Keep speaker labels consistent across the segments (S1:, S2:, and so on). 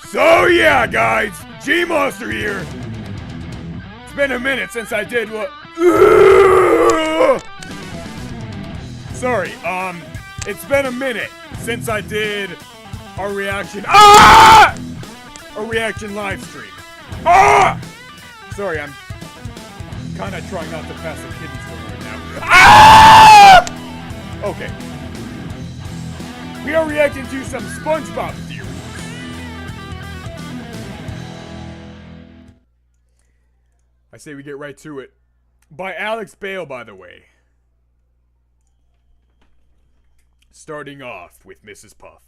S1: So yeah, guys, GMosser here. It's been a minute since I did what... Sorry, it's been a minute since I did a reaction... A reaction live stream. Sorry, I'm kind of trying not to pass a kidney stone right now. Okay. We are reacting to some SpongeBob theories. I say we get right to it. By Bale, by the way. Starting off with Mrs. Puff.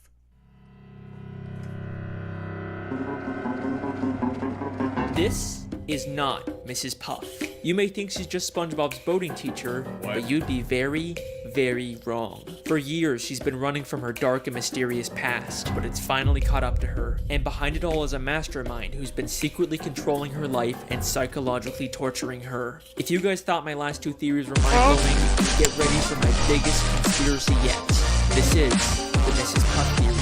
S2: This is not Mrs. Puff. You may think she's just SpongeBob's boating teacher, but you'd be very, very wrong. For years, she's been running from her dark and mysterious past, but it's finally caught up to her. And behind it all is a mastermind who's been secretly controlling her life and psychologically torturing her. If you guys thought my last two theories were mind-blowing, get ready for my biggest conspiracy yet. This is the Mrs. Puff theory.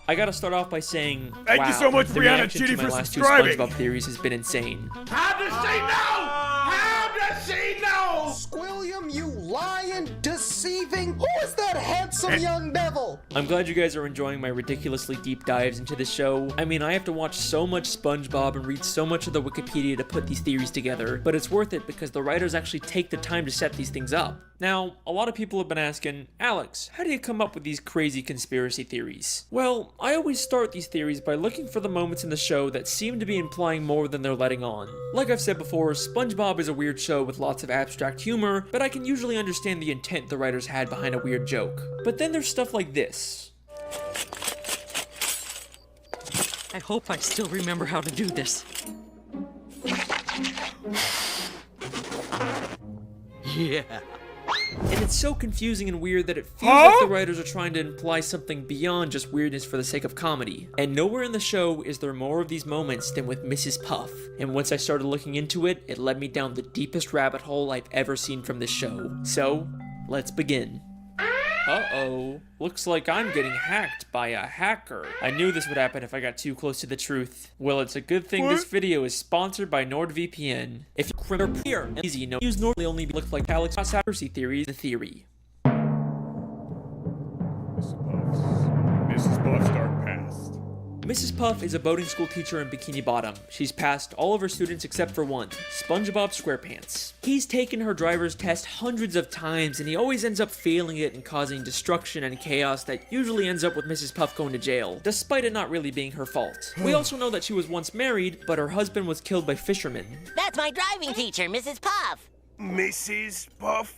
S2: I gotta start off by saying,
S1: Thank you so much, Brianna Chitty, for subscribing.
S2: My last two SpongeBob theories has been insane.
S3: How does she know? How does she know?
S4: Squilliam, you lying, deceiving... Who is that handsome young devil?
S2: I'm glad you guys are enjoying my ridiculously deep dives into the show. I mean, I have to watch so much SpongeBob and read so much of the Wikipedia to put these theories together, but it's worth it because the writers actually take the time to set these things up. Now, a lot of people have been asking, Alex, how do you come up with these crazy conspiracy theories? Well, I always start these theories by looking for the moments in the show that seem to be implying more than they're letting on. Like I've said before, SpongeBob is a weird show with lots of abstract humor, but I can usually understand the intent the writers had behind a weird joke. But then there's stuff like this.
S5: I hope I still remember how to do this.
S4: Yeah.
S2: And it's so confusing and weird that it feels like the writers are trying to imply something beyond just weirdness for the sake of comedy. And nowhere in the show is there more of these moments than with Mrs. Puff. And once I started looking into it, it led me down the deepest rabbit hole I've ever seen from this show. So, let's begin. Uh-oh. Looks like I'm getting hacked by a hacker. I knew this would happen if I got too close to the truth. Well, it's a good thing this video is sponsored by NordVPN. If you're criminal here, easy, no use normally only look like Alex conspiracy theories, the theory.
S1: Mrs. Puff's dark past.
S2: Mrs. Puff is a boating school teacher in Bikini Bottom. She's passed all of her students except for one, SpongeBob SquarePants. He's taken her driver's test hundreds of times and he always ends up failing it and causing destruction and chaos that usually ends up with Mrs. Puff going to jail, despite it not really being her fault. We also know that she was once married, but her husband was killed by fishermen.
S6: That's my driving teacher, Mrs. Puff.
S7: Mrs. Puff?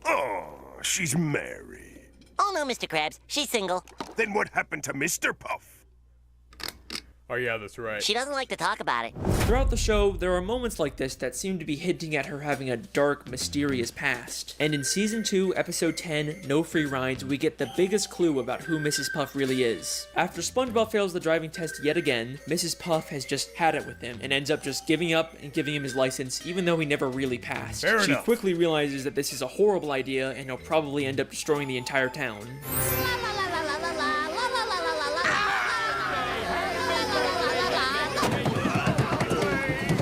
S7: Oh, she's married.
S6: Oh no, Mr. Krabs, she's single.
S7: Then what happened to Mr. Puff?
S1: Oh yeah, that's right.
S6: She doesn't like to talk about it.
S2: Throughout the show, there are moments like this that seem to be hinting at her having a dark, mysterious past. And in Season 2, Episode 10, No Free Rides, we get the biggest clue about who Mrs. Puff really is. After SpongeBob fails the driving test yet again, Mrs. Puff has just had it with him and ends up just giving up and giving him his license even though he never really passed.
S1: Fair
S2: She
S1: enough.
S2: quickly realizes that this is a horrible idea and he'll probably end up destroying the entire town.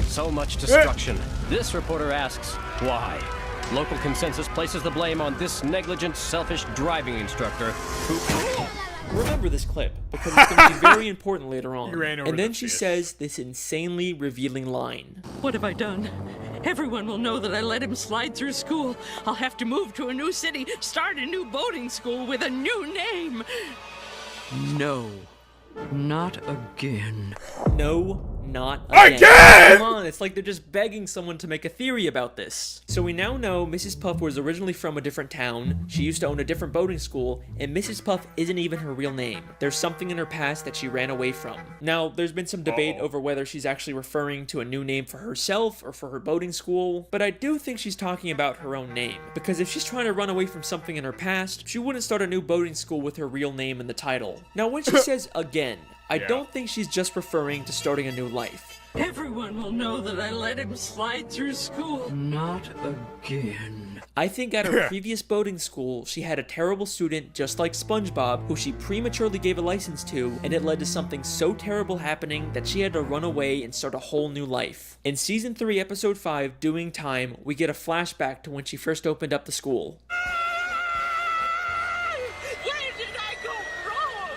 S8: So much destruction. This reporter asks, why? Local consensus places the blame on this negligent, selfish driving instructor who...
S2: Remember this clip, because it's going to be very important later on. And then she
S1: fish.
S2: says this insanely revealing line.
S5: What have I done? Everyone will know that I let him slide through school. I'll have to move to a new city, start a new boating school with a new name. No, not again.
S2: No, not again! Come on, it's like they're just begging someone to make a theory about this. So we now know Mrs. Puff was originally from a different town, she used to own a different boating school, and Mrs. Puff isn't even her real name. There's something in her past that she ran away from. Now, there's been some debate over whether she's actually referring to a new name for herself or for her boating school, but I do think she's talking about her own name, because if she's trying to run away from something in her past, she wouldn't start a new boating school with her real name in the title. Now, when she says again, I don't think she's just referring to starting a new life.
S5: Everyone will know that I let him slide through school. Not again.
S2: I think at her previous boating school, she had a terrible student just like SpongeBob who she prematurely gave a license to, and it led to something so terrible happening that she had to run away and start a whole new life. In Season 3, Episode 5, Doing Time, we get a flashback to when she first opened up the school.
S5: Where did I go wrong?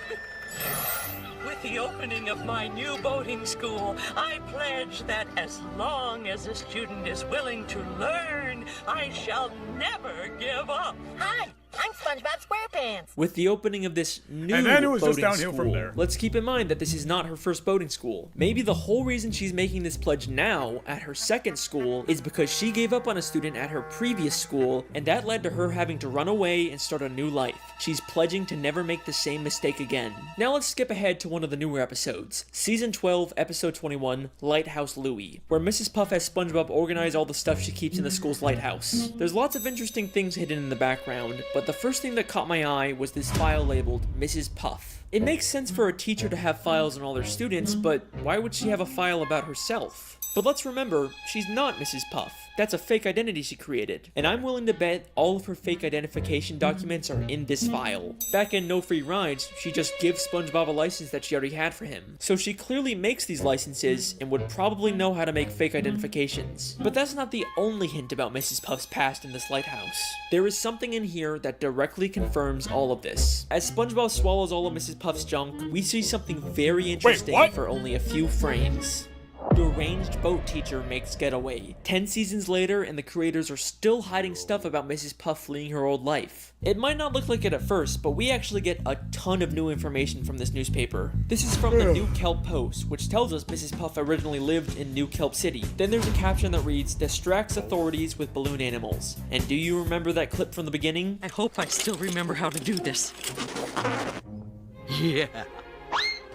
S5: With the opening of my new boating school, I pledge that as long as a student is willing to learn, I shall never give up.
S6: Hi, I'm SpongeBob SquarePants.
S2: With the opening of this new
S1: And then it was just
S2: boating
S1: downhill
S2: school,
S1: from there.
S2: let's keep in mind that this is not her first boating school. Maybe the whole reason she's making this pledge now at her second school is because she gave up on a student at her previous school, and that led to her having to run away and start a new life. She's pledging to never make the same mistake again. Now let's skip ahead to one of the newer episodes. Season 12, Episode 21, Lighthouse Louie, where Mrs. Puff has SpongeBob organize all the stuff she keeps in the school's lighthouse. There's lots of interesting things hidden in the background, but the first thing that caught my eye was this file labeled Mrs. Puff. It makes sense for a teacher to have files on all their students, but why would she have a file about herself? But let's remember, she's not Mrs. Puff. That's a fake identity she created, and I'm willing to bet all of her fake identification documents are in this file. Back in No Free Rides, she just gives SpongeBob a license that she already had for him. So she clearly makes these licenses and would probably know how to make fake identifications. But that's not the only hint about Mrs. Puff's past in this lighthouse. There is something in here that directly confirms all of this. As SpongeBob swallows all of Mrs. Puff's junk, we see something very interesting for only a few frames. Deranged boat teacher makes getaway. 10 seasons later, and the creators are still hiding stuff about Mrs. Puff fleeing her old life. It might not look like it at first, but we actually get a ton of new information from this newspaper. This is from the New Kelp Post, which tells us Mrs. Puff originally lived in New Kelp City. Then there's a caption that reads, "Distracts authorities with balloon animals." And do you remember that clip from the beginning?
S5: I hope I still remember how to do this. Yeah.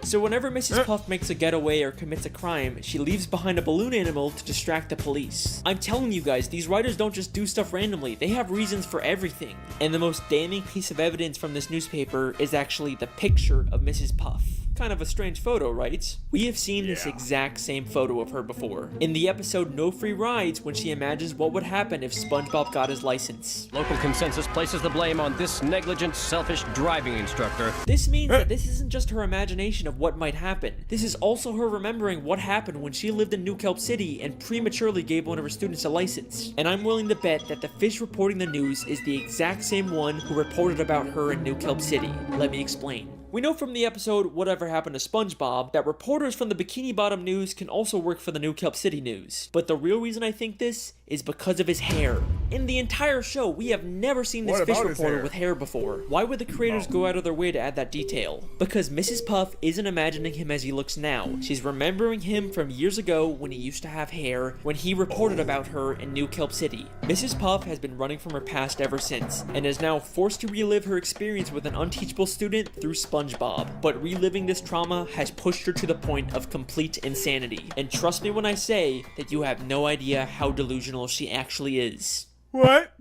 S2: So whenever Mrs. Puff makes a getaway or commits a crime, she leaves behind a balloon animal to distract the police. I'm telling you guys, these writers don't just do stuff randomly, they have reasons for everything. And the most damning piece of evidence from this newspaper is actually the picture of Mrs. Puff. Kind of a strange photo, right? We have seen this exact same photo of her before. In the episode No Free Rides, when she imagines what would happen if SpongeBob got his license.
S8: Local consensus places the blame on this negligent, selfish driving instructor.
S2: This means that this isn't just her imagination of what might happen. This is also her remembering what happened when she lived in New Kelp City and prematurely gave one of her students a license. And I'm willing to bet that the fish reporting the news is the exact same one who reported about her in New Kelp City. Let me explain. We know from the episode Whatever Happened to SpongeBob that reporters from the Bikini Bottom News can also work for the New Kelp City News. But the real reason I think this is because of his hair. In the entire show, we have never seen this fish reporter with hair before. Why would the creators go out of their way to add that detail? Because Mrs. Puff isn't imagining him as he looks now. She's remembering him from years ago when he used to have hair, when he reported about her in New Kelp City. Mrs. Puff has been running from her past ever since, and is now forced to relive her experience with an unteachable student through SpongeBob. But reliving this trauma has pushed her to the point of complete insanity. And trust me when I say that you have no idea how delusional she actually is.
S1: What?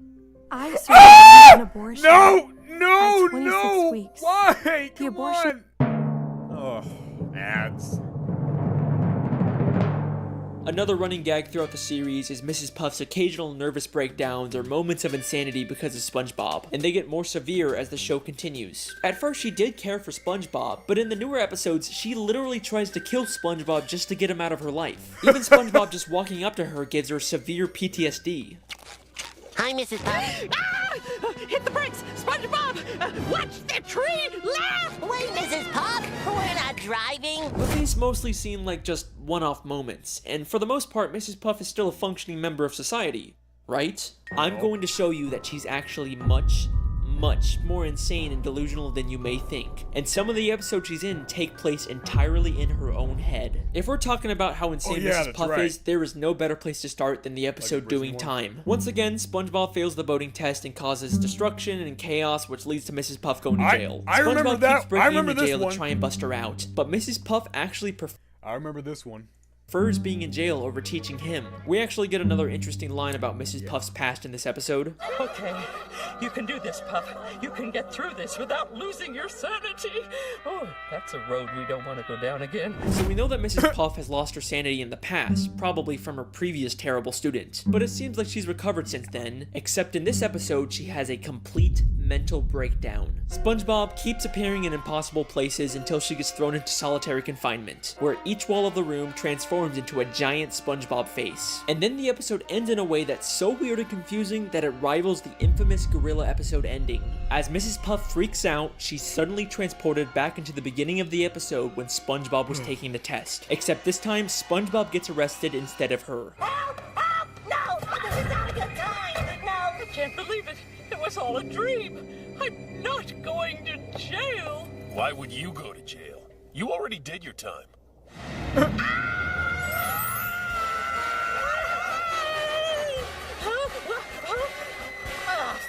S9: I survived an abortion.
S1: No!
S9: At 26 weeks.
S1: Why?
S9: The
S1: Come
S9: abortion.
S1: on! Oh, ads.
S2: Another running gag throughout the series is Mrs. Puff's occasional nervous breakdowns or moments of insanity because of SpongeBob, and they get more severe as the show continues. At first she did care for SpongeBob, but in the newer episodes she literally tries to kill SpongeBob just to get him out of her life. Even SpongeBob just walking up to her gives her severe PTSD.
S6: Hi, Mrs. Puff.
S5: Ah! Hit the brakes! SpongeBob! Watch the tree! Laugh!
S6: Wait, Mrs. Puff. We're not driving.
S2: But these mostly seem like just one-off moments, and for the most part, Mrs. Puff is still a functioning member of society, right? I'm going to show you that she's actually much more insane and delusional than you may think. And some of the episodes she's in take place entirely in her own head. If we're talking about how insane Mrs. Puff is, there is no better place to start than the episode Doing Time. Once again, SpongeBob fails the boating test and causes destruction and chaos, which leads to Mrs. Puff going to jail.
S1: I remember
S2: SpongeBob
S1: that.
S2: keeps breaking
S1: I remember
S2: into
S1: this
S2: jail
S1: one.
S2: to try and bust her out, but Mrs. Puff actually
S1: I remember this one.
S2: prefers being in jail over teaching him. We actually get another interesting line about Mrs. Puff's past in this episode.
S5: Okay, you can do this, Puff. You can get through this without losing your sanity. Oh, that's a road we don't want to go down again.
S2: So we know that Mrs. Puff has lost her sanity in the past, probably from her previous terrible student. But it seems like she's recovered since then, except in this episode she has a complete mental breakdown. SpongeBob keeps appearing in impossible places until she gets thrown into solitary confinement, where each wall of the room transforms into a giant SpongeBob face. And then the episode ends in a way that's so weird and confusing that it rivals the infamous gorilla episode ending. As Mrs. Puff freaks out, she's suddenly transported back into the beginning of the episode when SpongeBob was taking the test. Except this time, SpongeBob gets arrested instead of her.
S6: Help! Help! No! This is not a good time! No!
S5: I can't believe it. It was all a dream. I'm not going to jail.
S7: Why would you go to jail? You already did your time.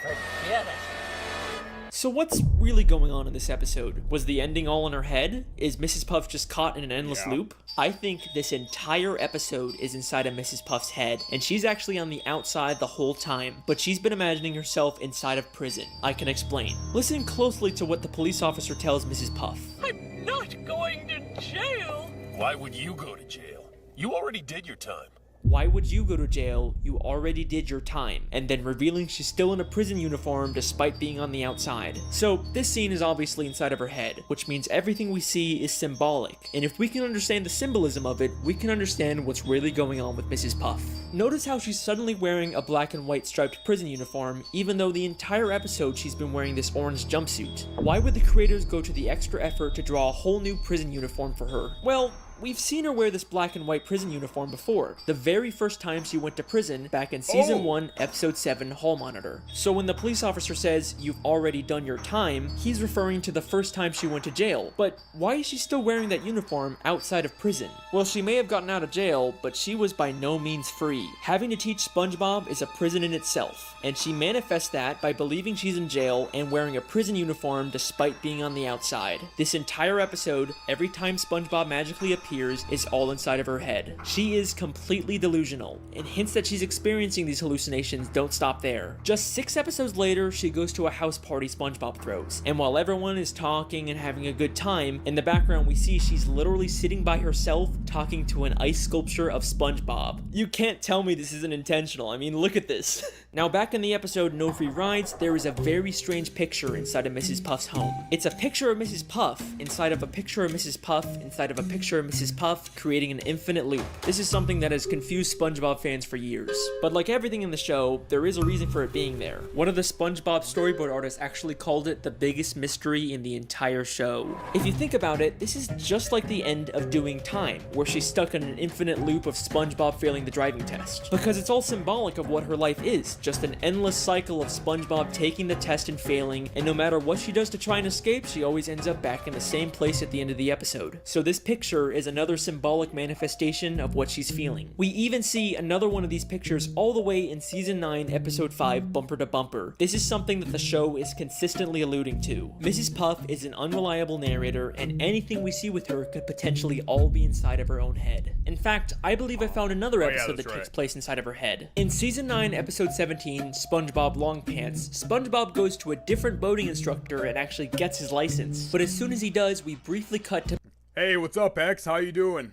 S6: Forget it.
S2: So what's really going on in this episode? Was the ending all in her head? Is Mrs. Puff just caught in an endless loop? I think this entire episode is inside of Mrs. Puff's head, and she's actually on the outside the whole time, but she's been imagining herself inside of prison. I can explain. Listen closely to what the police officer tells Mrs. Puff.
S5: I'm not going to jail.
S7: Why would you go to jail? You already did your time.
S2: Why would you go to jail? You already did your time. And then revealing she's still in a prison uniform despite being on the outside. So this scene is obviously inside of her head, which means everything we see is symbolic. And if we can understand the symbolism of it, we can understand what's really going on with Mrs. Puff. Notice how she's suddenly wearing a black and white striped prison uniform, even though the entire episode she's been wearing this orange jumpsuit. Why would the creators go to the extra effort to draw a whole new prison uniform for her? Well, we've seen her wear this black and white prison uniform before, the very first time she went to prison back in Season 1, Episode 7, Hall Monitor. So when the police officer says, "You've already done your time," he's referring to the first time she went to jail. But why is she still wearing that uniform outside of prison? Well, she may have gotten out of jail, but she was by no means free. Having to teach SpongeBob is a prison in itself, and she manifests that by believing she's in jail and wearing a prison uniform despite being on the outside. This entire episode, every time SpongeBob magically appears, is all inside of her head. She is completely delusional, and hints that she's experiencing these hallucinations don't stop there. Just 6 episodes later, she goes to a house party SpongeBob throws, and while everyone is talking and having a good time, in the background we see she's literally sitting by herself talking to an ice sculpture of SpongeBob. You can't tell me this isn't intentional. I mean, look at this. Now back in the episode No Free Rides, there is a very strange picture inside of Mrs. Puff's home. It's a picture of Mrs. Puff inside of a picture of Mrs. Puff inside of a picture of Mrs. Puff, creating an infinite loop. This is something that has confused SpongeBob fans for years. But like everything in the show, there is a reason for it being there. One of the SpongeBob storyboard artists actually called it the biggest mystery in the entire show. If you think about it, this is just like the end of Doing Time, where she's stuck in an infinite loop of SpongeBob failing the driving test. Because it's all symbolic of what her life is, just an endless cycle of SpongeBob taking the test and failing, and no matter what she does to try and escape, she always ends up back in the same place at the end of the episode. So this picture is another symbolic manifestation of what she's feeling. We even see another one of these pictures all the way in Season 9, Episode 5, Bumper to Bumper. This is something that the show is consistently alluding to. Mrs. Puff is an unreliable narrator, and anything we see with her could potentially all be inside of her own head. In fact, I believe I found another episode that takes place inside of her head. In Season 9, Episode 17, SpongeBob Long Pants, SpongeBob goes to a different boating instructor and actually gets his license. But as soon as he does, we briefly cut to
S1: Hey, what's up, X? How you doing?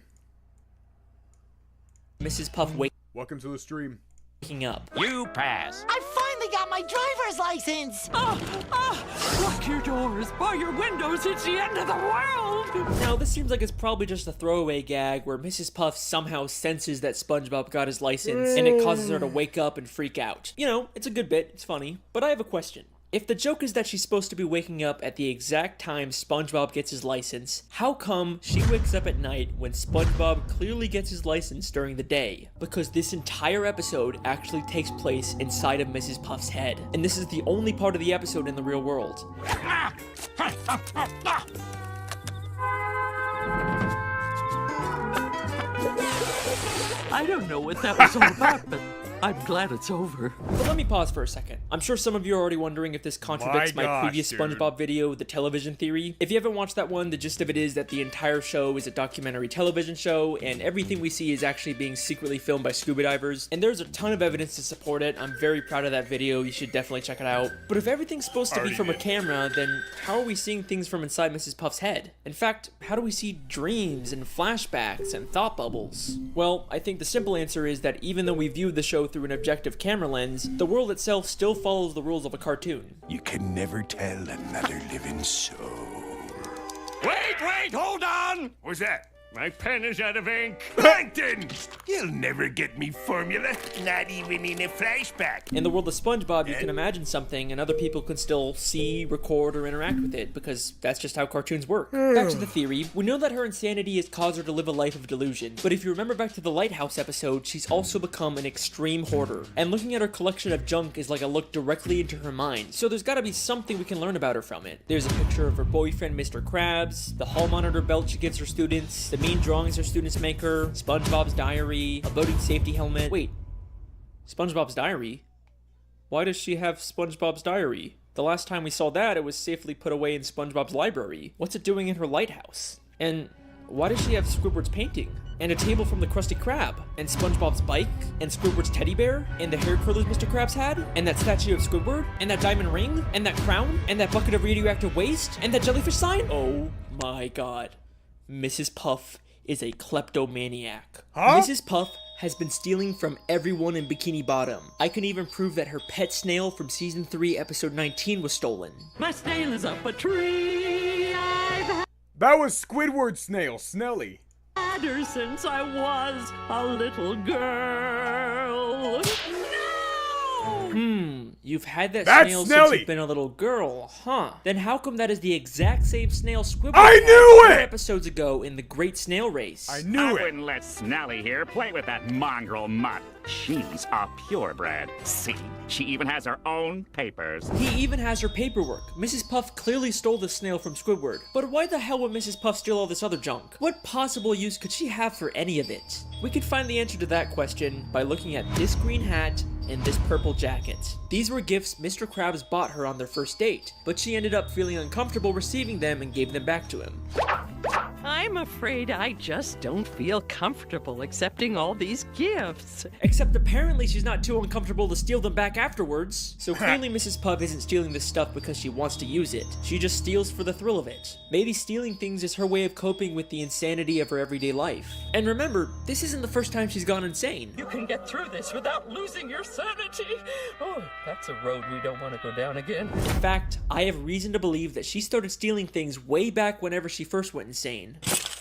S2: Mrs. Puff
S1: Welcome to the stream.
S2: waking up.
S3: You pass.
S6: I finally got my driver's license!
S5: Lock your doors, bar your windows, it's the end of the world!
S2: Now, this seems like it's probably just a throwaway gag where Mrs. Puff somehow senses that SpongeBob got his license, and it causes her to wake up and freak out. You know, it's a good bit, it's funny, but I have a question. If the joke is that she's supposed to be waking up at the exact time SpongeBob gets his license, how come she wakes up at night when SpongeBob clearly gets his license during the day? Because this entire episode actually takes place inside of Mrs. Puff's head, and this is the only part of the episode in the real world.
S5: I don't know what that was all about, but I'm glad it's over.
S2: But let me pause for a second. I'm sure some of you are already wondering if this contradicts
S1: My
S2: my
S1: gosh,
S2: previous
S1: dude.
S2: SpongeBob video, The Television Theory. If you haven't watched that one, the gist of it is that the entire show is a documentary television show, and everything we see is actually being secretly filmed by scuba divers, and there's a ton of evidence to support it. I'm very proud of that video. You should definitely check it out. But if everything's supposed to be from a camera, then how are we seeing things from inside Mrs. Puff's head? In fact, how do we see dreams and flashbacks and thought bubbles? Well, I think the simple answer is that even though we view the show through an objective camera lens, the world itself still follows the rules of a cartoon.
S3: You can never tell another living soul.
S7: Wait, hold on!
S1: What's that?
S7: My pen is out of ink.
S3: Plankton! You'll never get me formula, not even in a flashback.
S2: In the world of SpongeBob, you can imagine something and other people can still see, record, or interact with it because that's just how cartoons work. Back to the theory, we know that her insanity has caused her to live a life of delusion, but if you remember back to the Lighthouse episode, she's also become an extreme hoarder, and looking at her collection of junk is like a look directly into her mind, so there's gotta be something we can learn about her from it. There's a picture of her boyfriend, Mr. Krabs, the hall monitor belt she gives her students, the mean drawings her students make her, SpongeBob's diary, a boating safety helmet. Wait, SpongeBob's diary? Why does she have SpongeBob's diary? The last time we saw that, it was safely put away in SpongeBob's library. What's it doing in her lighthouse? And why does she have Squidward's painting? And a table from the Krusty Krab? And SpongeBob's bike? And Squidward's teddy bear? And the hair curlers Mr. Krabs had? And that statue of Squidward? And that diamond ring? And that crown? And that bucket of radioactive waste? And that jellyfish sign? Oh my god. Mrs. Puff is a kleptomaniac.
S1: Huh?
S2: Mrs. Puff has been stealing from everyone in Bikini Bottom. I can even prove that her pet snail from season 3 episode 19 was stolen.
S5: My snail is up a tree. I've
S1: That was Squidward's snail, Snelly.
S5: had her since I was a little girl. No!
S2: You've had that
S1: That's
S2: snail
S1: Snelly!
S2: since you've been a little girl, huh? Then how come that is the exact same snail Squidward
S1: I
S2: had
S1: knew
S2: 4
S1: it!
S2: episodes ago in the Great Snail Race?
S1: I knew it.
S10: wouldn't let Snelly here play with that mongrel mutt. She's a purebred. See, she even has her own papers.
S2: He even has her paperwork. Mrs. Puff clearly stole the snail from Squidward. But why the hell would Mrs. Puff steal all this other junk? What possible use could she have for any of it? We could find the answer to that question by looking at this green hat and this purple jacket. These were gifts Mr. Krabs bought her on their first date, but she ended up feeling uncomfortable receiving them and gave them back to him.
S5: I'm afraid I just don't feel comfortable accepting all these gifts.
S2: Except apparently she's not too uncomfortable to steal them back afterwards. So clearly Mrs. Puff isn't stealing this stuff because she wants to use it. She just steals for the thrill of it. Maybe stealing things is her way of coping with the insanity of her everyday life. And remember, this isn't the first time she's gone insane.
S5: You can get through this without losing your sanity. Oh, that's a road we don't want to go down again.
S2: In fact, I have reason to believe that she started stealing things way back whenever she first went insane.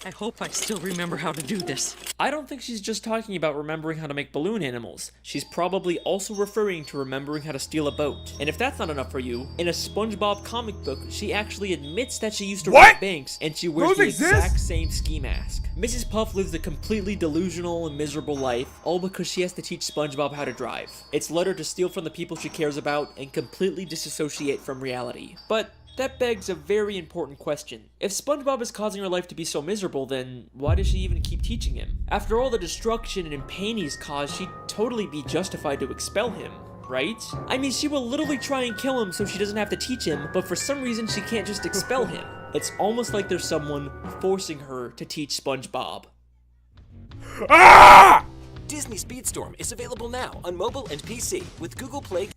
S5: I hope I still remember how to do this.
S2: I don't think she's just talking about remembering how to make balloon animals. She's probably also referring to remembering how to steal a boat. And if that's not enough for you, in a SpongeBob comic book, she actually admits that she used to rob banks, and she wears
S1: Those
S2: the
S1: exist?
S2: exact same ski mask. Mrs. Puff lives a completely delusional and miserable life, all because she has to teach SpongeBob how to drive. It's led her to steal from the people she cares about and completely disassociate from reality. But that begs a very important question. If SpongeBob is causing her life to be so miserable, then why does she even keep teaching him? After all the destruction and pain he's caused, she'd totally be justified to expel him, right? I mean, she will literally try and kill him so she doesn't have to teach him, but for some reason she can't just expel him. It's almost like there's someone forcing her to teach SpongeBob.
S1: Ah!
S11: Disney Speedstorm is available now on mobile and PC with Google Play.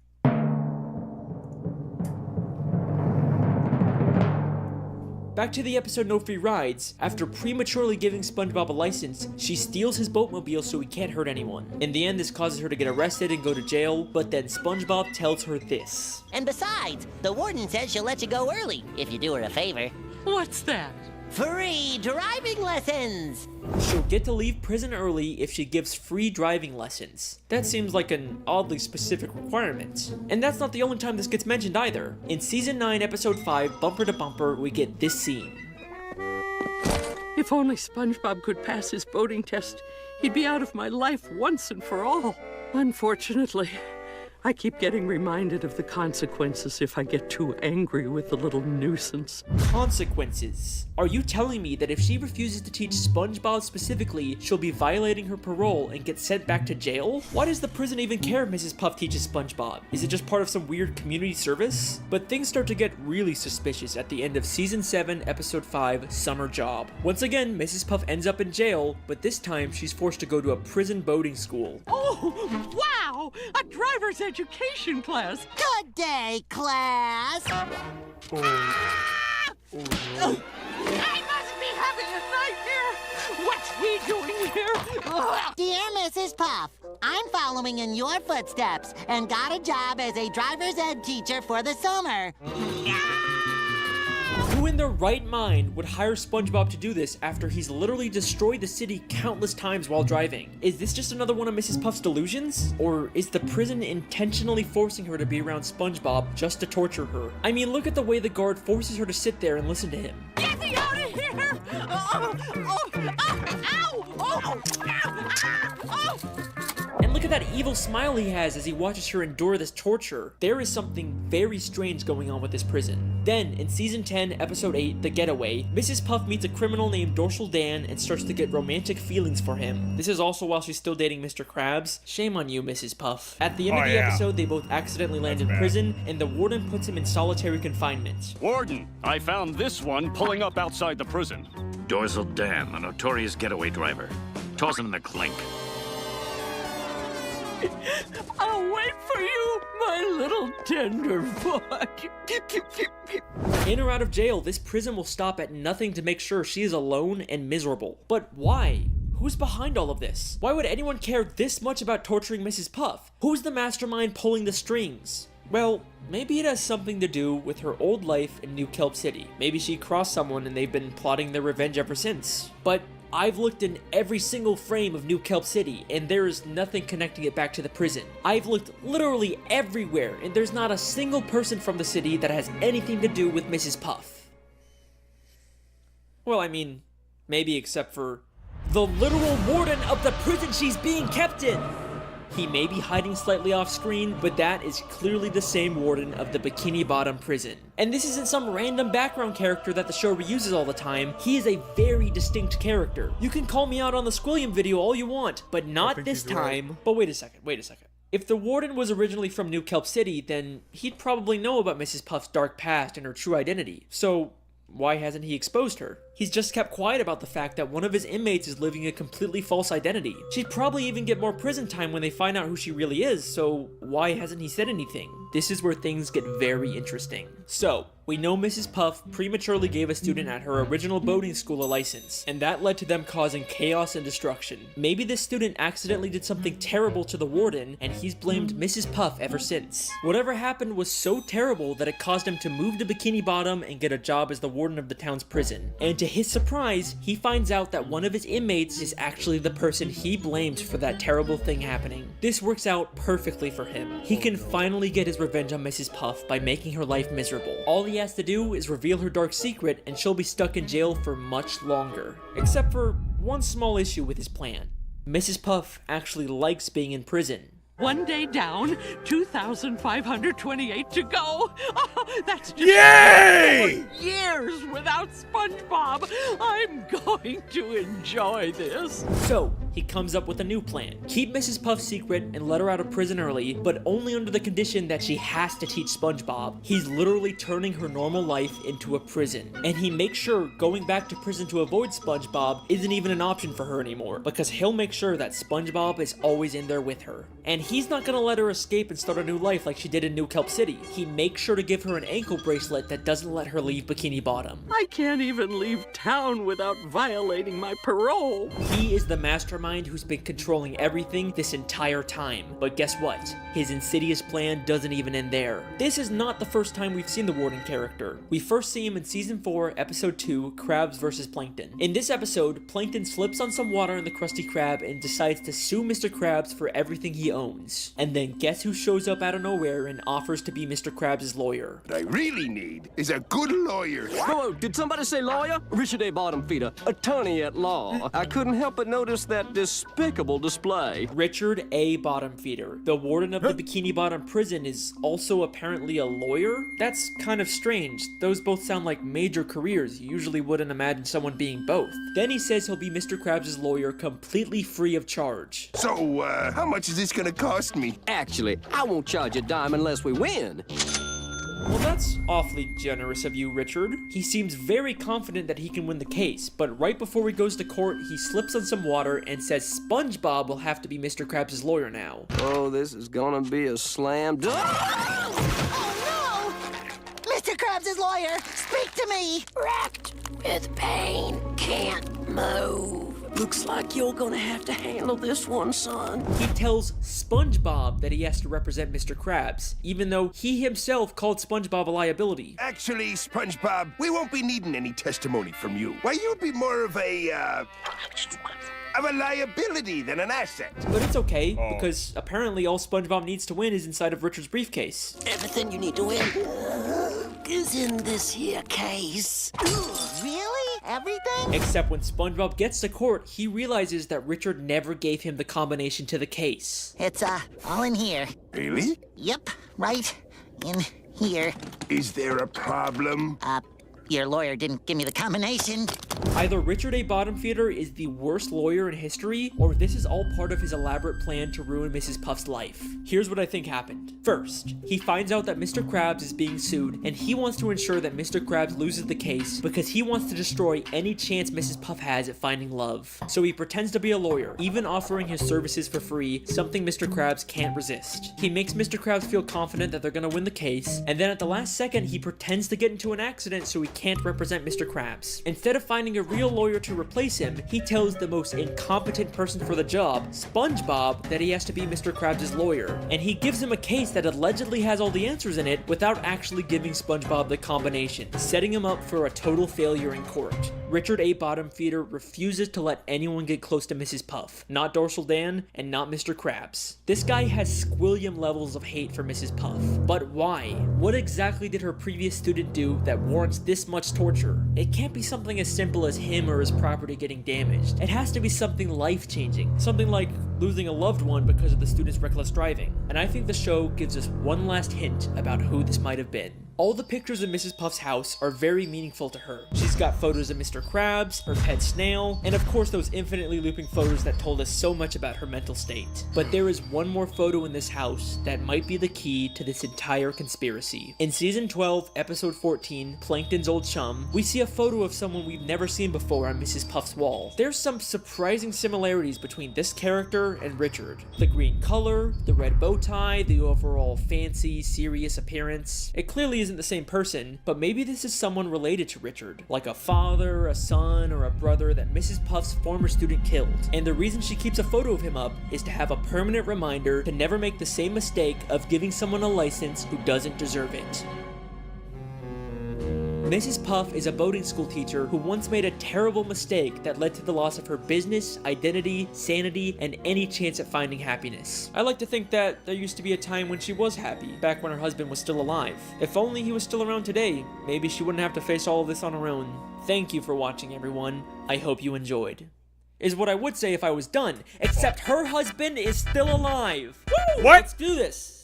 S2: Back to the episode No Free Rides, after prematurely giving SpongeBob a license, she steals his boatmobile so he can't hurt anyone. In the end, this causes her to get arrested and go to jail, but then SpongeBob tells her this.
S6: And besides, the warden says she'll let you go early if you do her a favor.
S5: What's that?
S6: Free driving lessons!
S2: She'll get to leave prison early if she gives free driving lessons. That seems like an oddly specific requirement. And that's not the only time this gets mentioned either. In Season 9, Episode 5, Bumper to Bumper, we get this scene.
S5: If only SpongeBob could pass his boating test, he'd be out of my life once and for all. Unfortunately, I keep getting reminded of the consequences if I get too angry with the little nuisance.
S2: Consequences? Are you telling me that if she refuses to teach SpongeBob specifically, she'll be violating her parole and get sent back to jail? Why does the prison even care if Mrs. Puff teaches SpongeBob? Is it just part of some weird community service? But things start to get really suspicious at the end of Season 7, Episode 5, Summer Job. Once again, Mrs. Puff ends up in jail, but this time she's forced to go to a prison boating school.
S5: Oh, wow! A driver's education class!
S6: Good day, class!
S5: I must be having a nightmare! What's he doing here?
S6: Dear Mrs. Puff, I'm following in your footsteps and got a job as a driver's ed teacher for the summer.
S2: Who in their right mind would hire SpongeBob to do this after he's literally destroyed the city countless times while driving? Is this just another one of Mrs. Puff's delusions? Or is the prison intentionally forcing her to be around SpongeBob just to torture her? I mean, look at the way the guard forces her to sit there and listen to him.
S5: Get me out of here!
S2: And look at that evil smile he has as he watches her endure this torture. There is something very strange going on with this prison. Then, in Season 10, Episode 8, The Getaway, Mrs. Puff meets a criminal named Dorsal Dan and starts to get romantic feelings for him. This is also while she's still dating Mr. Krabs. Shame on you, Mrs. Puff. At the end of the episode, they both accidentally land in prison, and the warden puts him in solitary confinement.
S10: Warden, I found this one pulling up outside the prison.
S12: Dorsal Dan, a notorious getaway driver. Toss him in the clink.
S5: I'll wait for you, my little tender boy.
S2: In or out of jail, this prison will stop at nothing to make sure she is alone and miserable. But why? Who's behind all of this? Why would anyone care this much about torturing Mrs. Puff? Who's the mastermind pulling the strings? Well, maybe it has something to do with her old life in New Kelp City. Maybe she crossed someone and they've been plotting their revenge ever since. But I've looked in every single frame of New Kelp City, and there is nothing connecting it back to the prison. I've looked literally everywhere, and there's not a single person from the city that has anything to do with Mrs. Puff. Well, I mean, maybe except for the literal warden of the prison she's being kept in! He may be hiding slightly off screen, but that is clearly the same warden of the Bikini Bottom prison. And this isn't some random background character that the show reuses all the time. He is a very distinct character. You can call me out on the Squilliam video all you want, but not this time. Right. But wait a second. If the warden was originally from New Kelp City, then he'd probably know about Mrs. Puff's dark past and her true identity. So why hasn't he exposed her? He's just kept quiet about the fact that one of his inmates is living a completely false identity. She'd probably even get more prison time when they find out who she really is, so why hasn't he said anything? This is where things get very interesting. So, we know Mrs. Puff prematurely gave a student at her original boating school a license, and that led to them causing chaos and destruction. Maybe this student accidentally did something terrible to the warden, and he's blamed Mrs. Puff ever since. Whatever happened was so terrible that it caused him to move to Bikini Bottom and get a job as the warden of the town's prison. And to his surprise, he finds out that one of his inmates is actually the person he blames for that terrible thing happening. This works out perfectly for him. He can finally get his revenge on Mrs. Puff by making her life miserable. All he has to do is reveal her dark secret, and she'll be stuck in jail for much longer. Except for one small issue with his plan. Mrs. Puff actually likes being in prison.
S5: One day down, 2,528 to go. Oh, that's just
S1: Yay!
S5: years without SpongeBob. I'm going to enjoy this.
S2: So, he comes up with a new plan. Keep Mrs. Puff's secret and let her out of prison early, but only under the condition that she has to teach SpongeBob. He's literally turning her normal life into a prison. And he makes sure going back to prison to avoid SpongeBob isn't even an option for her anymore, because he'll make sure that SpongeBob is always in there with her. And he's not gonna let her escape and start a new life like she did in New Kelp City. He makes sure to give her an ankle bracelet that doesn't let her leave Bikini Bottom.
S5: I can't even leave town without violating my parole.
S2: He is the mastermind who's been controlling everything this entire time. But guess what? His insidious plan doesn't even end there. This is not the first time we've seen the warden character. We first see him in Season 4, Episode 2, Crabs vs. Plankton. In this episode, Plankton slips on some water in the Krusty Krab and decides to sue Mr. Krabs for everything he owns. And then guess who shows up out of nowhere and offers to be Mr. Krabs' lawyer?
S3: What I really need is a good lawyer.
S8: Whoa, did somebody say lawyer? Richard A. Bottom Feeder, attorney at law. I couldn't help but notice that despicable display.
S2: Richard A. Bottomfeeder, the warden of the Bikini Bottom prison, is also apparently a lawyer? That's kind of strange. Those both sound like major careers. You usually wouldn't imagine someone being both. Then he says he'll be Mr. Krabs' lawyer completely free of charge.
S3: So, how much is this gonna cost me?
S8: Actually, I won't charge a dime unless we win.
S2: Well, that's awfully generous of you, Richard. He seems very confident that he can win the case, but right before he goes to court, he slips on some water and says SpongeBob will have to be Mr. Krabs' lawyer now.
S8: Oh, this is gonna be a slam dunk.
S6: Oh, no! Mr. Krabs' lawyer, speak to me!
S13: Wrapped with pain, can't move. Looks like you're gonna have to handle this one, son.
S2: He tells SpongeBob that he has to represent Mr. Krabs, even though he himself called SpongeBob a liability.
S3: Actually, SpongeBob, we won't be needing any testimony from you. Why, you'd be more of a liability than an asset.
S2: But it's okay, because apparently all SpongeBob needs to win is inside of Richard's briefcase.
S13: Everything you need to win is in this here case.
S6: Really? Everything?
S2: Except when SpongeBob gets to court, he realizes that Richard never gave him the combination to the case.
S6: It's, all in here.
S3: Really?
S6: Yep, right in here.
S3: Is there a problem?
S6: Your lawyer didn't give me the combination.
S2: Either Richard A. Bottomfeeder is the worst lawyer in history, or this is all part of his elaborate plan to ruin Mrs. Puff's life. Here's what I think happened. First, he finds out that Mr. Krabs is being sued, and he wants to ensure that Mr. Krabs loses the case because he wants to destroy any chance Mrs. Puff has at finding love. So he pretends to be a lawyer, even offering his services for free, something Mr. Krabs can't resist. He makes Mr. Krabs feel confident that they're gonna win the case, and then at the last second, he pretends to get into an accident so he can't represent Mr. Krabs. Instead of finding a real lawyer to replace him, he tells the most incompetent person for the job, SpongeBob, that he has to be Mr. Krabs' lawyer. And he gives him a case that allegedly has all the answers in it without actually giving SpongeBob the combination, setting him up for a total failure in court. Richard A. Bottomfeeder refuses to let anyone get close to Mrs. Puff, not Dorsal Dan and not Mr. Krabs. This guy has squillion levels of hate for Mrs. Puff. But why? What exactly did her previous student do that warrants this much torture? It can't be something as simple as him or his property getting damaged. It has to be something life-changing, something like losing a loved one because of the student's reckless driving. And I think the show gives us one last hint about who this might have been. All the pictures of Mrs. Puff's house are very meaningful to her. She's got photos of Mr. Krabs, her pet snail, and of course those infinitely looping photos that told us so much about her mental state. But there is one more photo in this house that might be the key to this entire conspiracy. In season 12, episode 14, Plankton's Old Chum, we see a photo of someone we've never seen before on Mrs. Puff's wall. There's some surprising similarities between this character and Richard. The green color, the red bow tie, the overall fancy, serious appearance. It clearly isn't the same person, but maybe this is someone related to Richard, like a father, a son, or a brother that Mrs. Puff's former student killed. And the reason she keeps a photo of him up is to have a permanent reminder to never make the same mistake of giving someone a license who doesn't deserve it. Mrs. Puff is a boating school teacher who once made a terrible mistake that led to the loss of her business, identity, sanity, and any chance at finding happiness. I like to think that there used to be a time when she was happy, back when her husband was still alive. If only he was still around today, maybe she wouldn't have to face all of this on her own. Thank you for watching, everyone. I hope you enjoyed. Is what I would say if I was done, except her husband is still alive. Woo!
S1: What?
S2: Let's do this.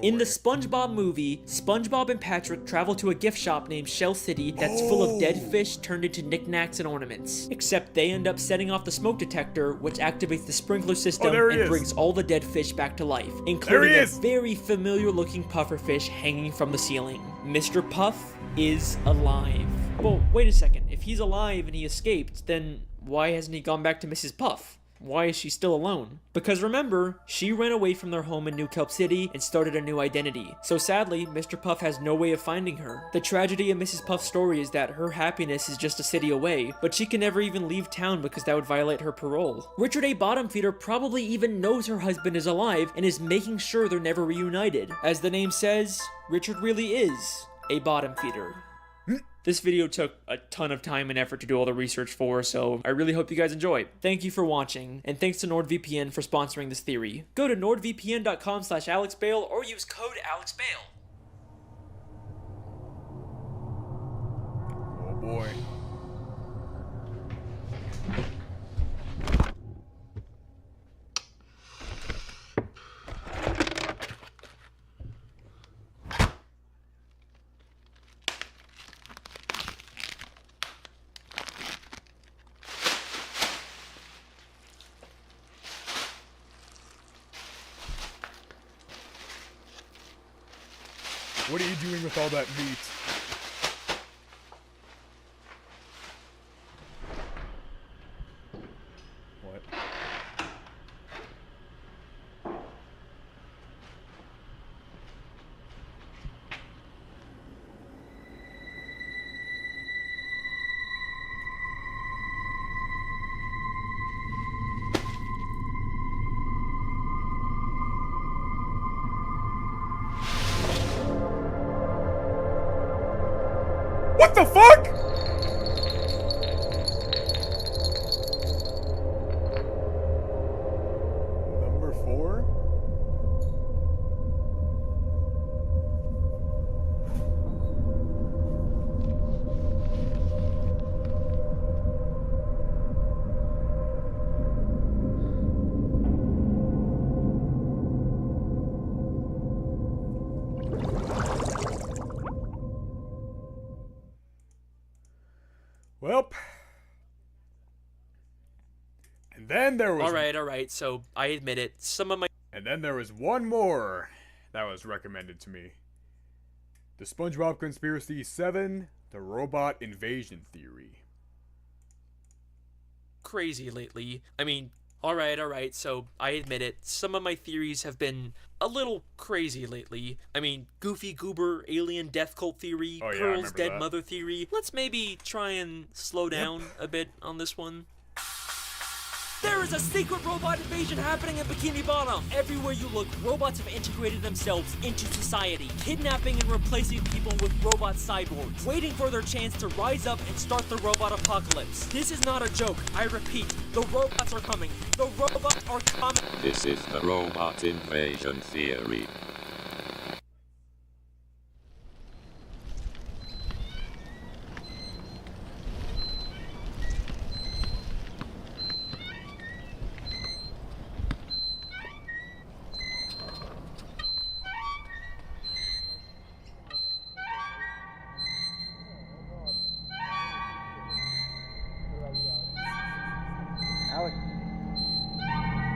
S2: In the SpongeBob movie, SpongeBob and Patrick travel to a gift shop named Shell City that's full of dead fish turned into knickknacks and ornaments. Except they end up setting off the smoke detector, which activates the sprinkler system and brings all the dead fish back to life, including a very familiar looking pufferfish hanging from the ceiling. Mr. Puff is alive. Well, wait a second. If he's alive and he escaped, then why hasn't he gone back to Mrs. Puff? Why is she still alone? Because remember, she ran away from their home in New Kelp City and started a new identity. So sadly, Mr. Puff has no way of finding her. The tragedy of Mrs. Puff's story is that her happiness is just a city away, but she can never even leave town because that would violate her parole. Richard A. Bottomfeeder probably even knows her husband is alive and is making sure they're never reunited. As the name says, Richard really is a bottom feeder. This video took a ton of time and effort to do all the research for, so I really hope you guys enjoy. Thank you for watching, and thanks to NordVPN for sponsoring this theory. Go to nordvpn.com/AlexBale or use code AlexBale.
S1: Oh boy. What are you doing with all that meat? What? What the fuck? Number 4? Welp. And then there was...
S2: Alright, so I admit it, some of my...
S1: And then there was one more that was recommended to me. The SpongeBob Conspiracy 7, The Robot Invasion Theory.
S2: crazy lately. I mean, alright, so I admit it, some of my theories have been a little crazy lately. I mean, Goofy Goober, alien death cult theory,
S1: Oh, yeah, I
S2: Pearl's
S1: remember
S2: dead
S1: that.
S2: mother theory. Let's maybe try and slow down a bit on this one. There is a secret robot invasion happening in Bikini Bottom. Everywhere you look, robots have integrated themselves into society, kidnapping and replacing people with robot cyborgs, waiting for their chance to rise up and start the robot apocalypse. This is not a joke. I repeat, the robots are coming. The robots are coming.
S14: This is the robot invasion theory.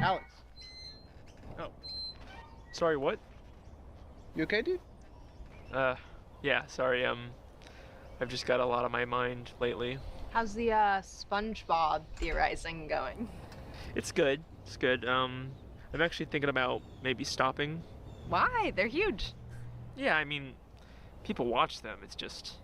S15: Alex.
S16: Oh. Sorry, what?
S15: You okay, dude?
S16: Yeah, sorry, I've just got a lot on my mind lately.
S17: How's the, SpongeBob theorizing going?
S16: It's good. It's good. I'm actually thinking about maybe stopping.
S17: Why? They're huge.
S16: Yeah, I mean, people watch them. It's just...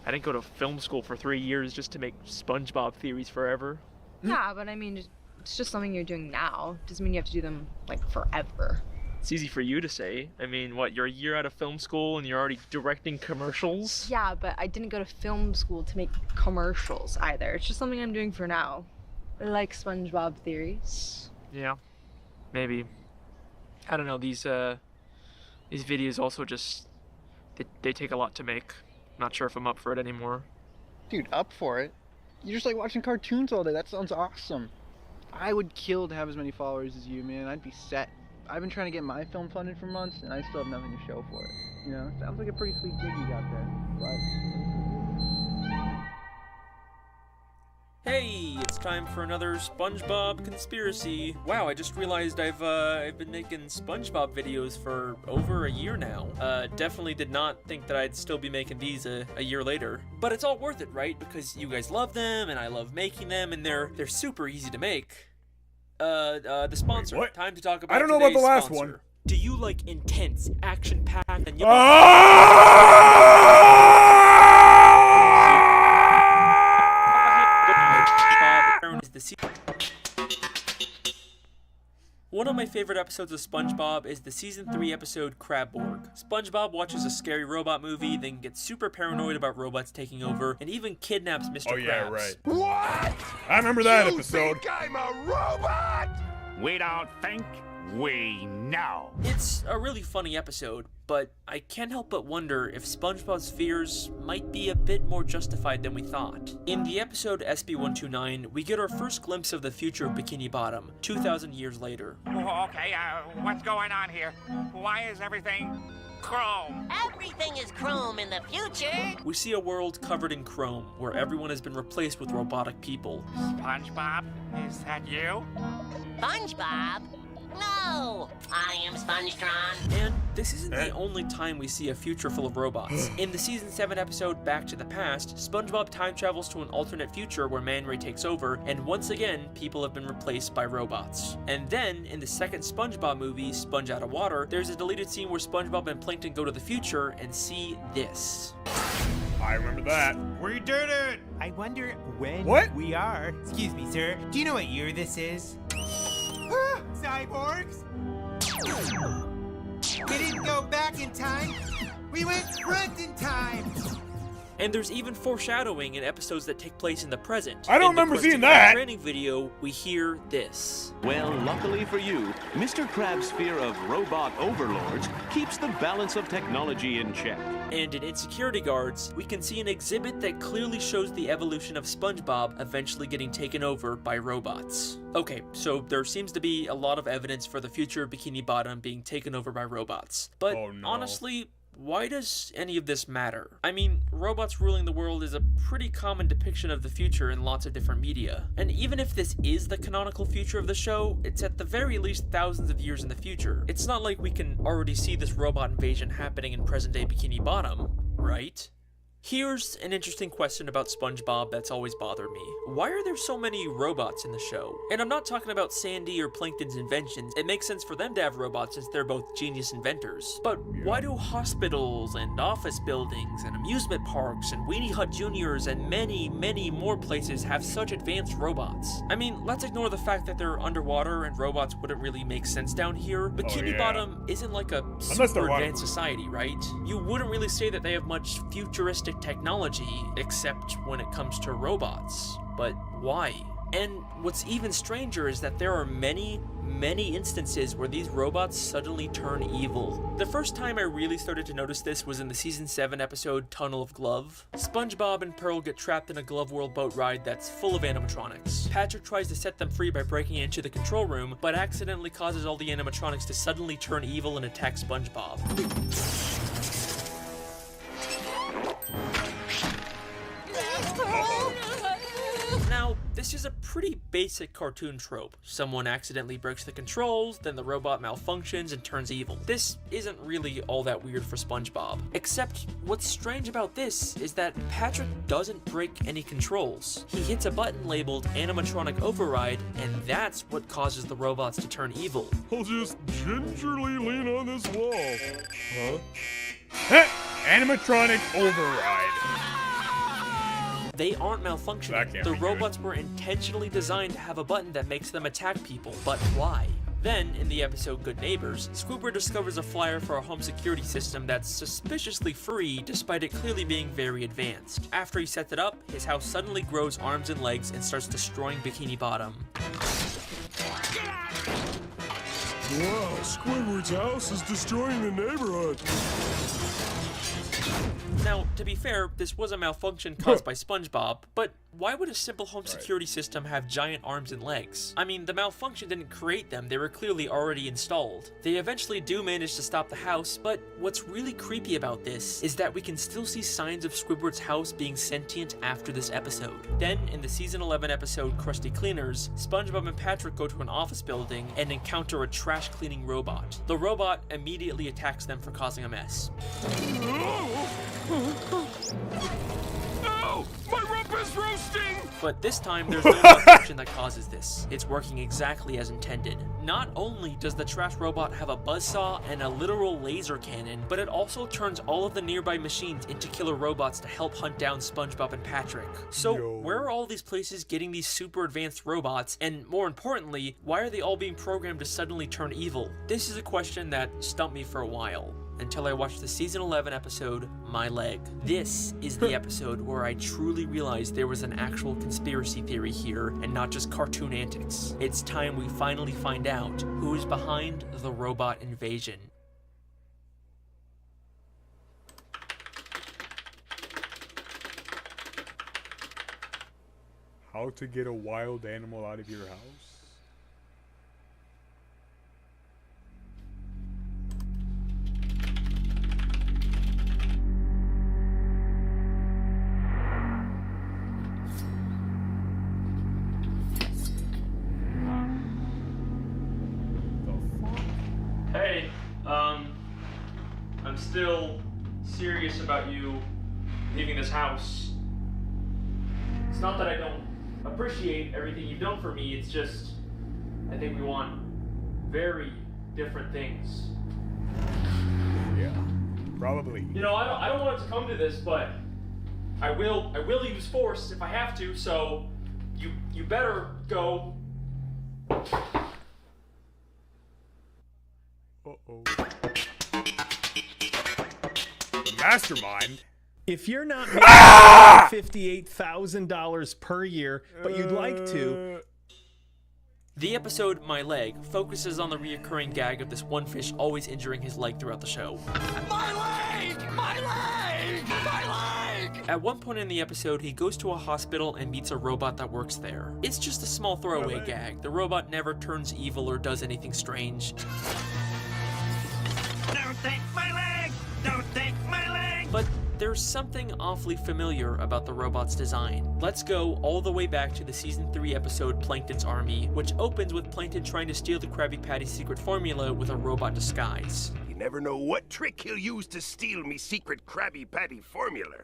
S16: I didn't go to film school for 3 years just to make SpongeBob theories forever.
S17: Yeah, but I mean, it's just something you're doing now. Doesn't mean you have to do them, like, forever.
S16: It's easy for you to say. I mean, what, you're a year out of film school and you're already directing commercials?
S17: Yeah, but I didn't go to film school to make commercials either. It's just something I'm doing for now. I like SpongeBob theories.
S16: Yeah, maybe. I don't know, these videos also just... They take a lot to make. Not sure if I'm up for it anymore.
S15: Dude, up for it? You just like watching cartoons all day. That sounds awesome. I would kill to have as many followers as you, man. I'd be set. I've been trying to get my film funded for months, and I still have nothing to show for it. You know, sounds like a pretty sweet gig you got there.
S2: Hey, it's time for another SpongeBob conspiracy. Wow, I just realized I've been making SpongeBob videos for over a year now. Definitely did not think that I'd still be making these a year later. But it's all worth it, right? Because you guys love them, and I love making them, and they're super easy to make. The sponsor.
S1: Wait, what?
S2: Time to talk about
S1: I don't know about the last
S2: sponsor.
S1: one.
S2: Do you like intense, action-packed, and One of my favorite episodes of SpongeBob is the Season 3 episode Crabborg. SpongeBob watches a scary robot movie, then gets super paranoid about robots taking over, and even kidnaps Mr.
S1: Oh, yeah,
S2: Krabs.
S1: right.
S3: What?
S1: I remember that
S3: You
S1: episode.
S3: think I'm a robot?
S10: We don't think, we know.
S2: It's a really funny episode, but I can't help but wonder if SpongeBob's fears might be a bit more justified than we thought. In the episode SB129, we get our first glimpse of the future of Bikini Bottom, 2,000 years later.
S10: Okay, what's going on here? Why is everything chrome?
S6: Everything is chrome in the future.
S2: We see a world covered in chrome, where everyone has been replaced with robotic people.
S10: SpongeBob, is that you?
S6: SpongeBob? No, I am SpongeTron.
S2: And this isn't the only time we see a future full of robots. In the season 7 episode Back to the Past, SpongeBob time travels to an alternate future where Man Ray takes over, and once again, people have been replaced by robots. And then, in the second SpongeBob movie, Sponge Out of Water, there's a deleted scene where SpongeBob and Plankton go to the future and see this.
S1: I remember that.
S18: We did it! I wonder when we are. Excuse me, sir. Do you know what year this is? Cyborgs! We didn't go back in time. We went front in time.
S2: And there's even foreshadowing in episodes that take place in the present.
S1: I don't remember seeing that.
S2: In the training video, we hear this.
S19: Well, luckily for you, Mr. Krabs' fear of robot overlords keeps the balance of technology in check.
S2: And in Insecurity Guards, we can see an exhibit that clearly shows the evolution of SpongeBob eventually getting taken over by robots. Okay, so there seems to be a lot of evidence for the future Bikini Bottom being taken over by robots. But honestly, why does any of this matter? I mean, robots ruling the world is a pretty common depiction of the future in lots of different media. And even if this is the canonical future of the show, it's at the very least thousands of years in the future. It's not like we can already see this robot invasion happening in present-day Bikini Bottom, right? Here's an interesting question about SpongeBob that's always bothered me. Why are there so many robots in the show? And I'm not talking about Sandy or Plankton's inventions. It makes sense for them to have robots since they're both genius inventors. But why do hospitals and office buildings and amusement parks and Weenie Hut Juniors and many, many more places have such advanced robots? I mean, let's ignore the fact that they're underwater and robots wouldn't really make sense down here. Bikini Bottom isn't like a super advanced society, right? You wouldn't really say that they have much futuristic technology, except when it comes to robots. But why? And what's even stranger is that there are many instances where these robots suddenly turn evil. The first time I really started to notice this was in the season 7 episode Tunnel of Glove. SpongeBob and Pearl get trapped in a Glove World boat ride that's full of animatronics. Patrick tries to set them free by breaking into the control room, but accidentally causes all the animatronics to suddenly turn evil and attack SpongeBob. Now, this is a pretty basic cartoon trope. Someone accidentally breaks the controls, then the robot malfunctions and turns evil. This isn't really all that weird for SpongeBob. Except, what's strange about this is that Patrick doesn't break any controls. He hits a button labeled Animatronic Override, and that's what causes the robots to turn evil.
S1: I'll just gingerly lean on this wall. Huh? Animatronic Override.
S2: They aren't malfunctioning. The robots were intentionally designed to have a button that makes them attack people, but why? Then, in the episode Good Neighbors, Squidward discovers a flyer for a home security system that's suspiciously free, despite it clearly being very advanced. After he sets it up, his house suddenly grows arms and legs and starts destroying Bikini Bottom.
S20: Wow, Squidward's house is destroying the neighborhood.
S2: Now, to be fair, this was a malfunction caused by SpongeBob, but why would a simple home security system have giant arms and legs? I mean, the malfunction didn't create them, they were clearly already installed. They eventually do manage to stop the house, but what's really creepy about this is that we can still see signs of Squidward's house being sentient after this episode. Then, in the season 11 episode Krusty Cleaners, SpongeBob and Patrick go to an office building and encounter a trash cleaning robot. The robot immediately attacks them for causing a mess.
S20: Oh, my rump is roasting!
S2: But this time, there's no malfunction that causes this. It's working exactly as intended. Not only does the trash robot have a buzzsaw and a literal laser cannon, but it also turns all of the nearby machines into killer robots to help hunt down SpongeBob and Patrick. So, where are all these places getting these super advanced robots? And more importantly, why are they all being programmed to suddenly turn evil? This is a question that stumped me for a while, until I watched the season 11 episode, My Leg. This is the episode where I truly realized there was an actual conspiracy theory here and not just cartoon antics. It's time we finally find out who is behind the robot invasion.
S1: How to get a wild animal out of your house?
S2: Hey,
S16: still serious about you leaving this house. It's not that I don't appreciate everything you've done for me, it's just I think we want very different things.
S1: Yeah, probably.
S16: You know, I don't want it to come to this, but I will use force if I have to, so you better go.
S1: Uh-oh. The mastermind?
S21: If you're not making $58,000 per year, but you'd like to...
S2: The episode My Leg focuses on the reoccurring gag of this one fish always injuring his leg throughout the show.
S13: My leg! My leg! My leg!
S2: At one point in the episode, he goes to a hospital and meets a robot that works there. It's just a small throwaway gag. The robot never turns evil or does anything strange.
S13: Don't take my leg! Don't take my leg!
S2: But there's something awfully familiar about the robot's design. Let's go all the way back to the season 3 episode Plankton's Army, which opens with Plankton trying to steal the Krabby Patty's secret formula with a robot disguise.
S3: You never know what trick he'll use to steal me secret Krabby Patty formula.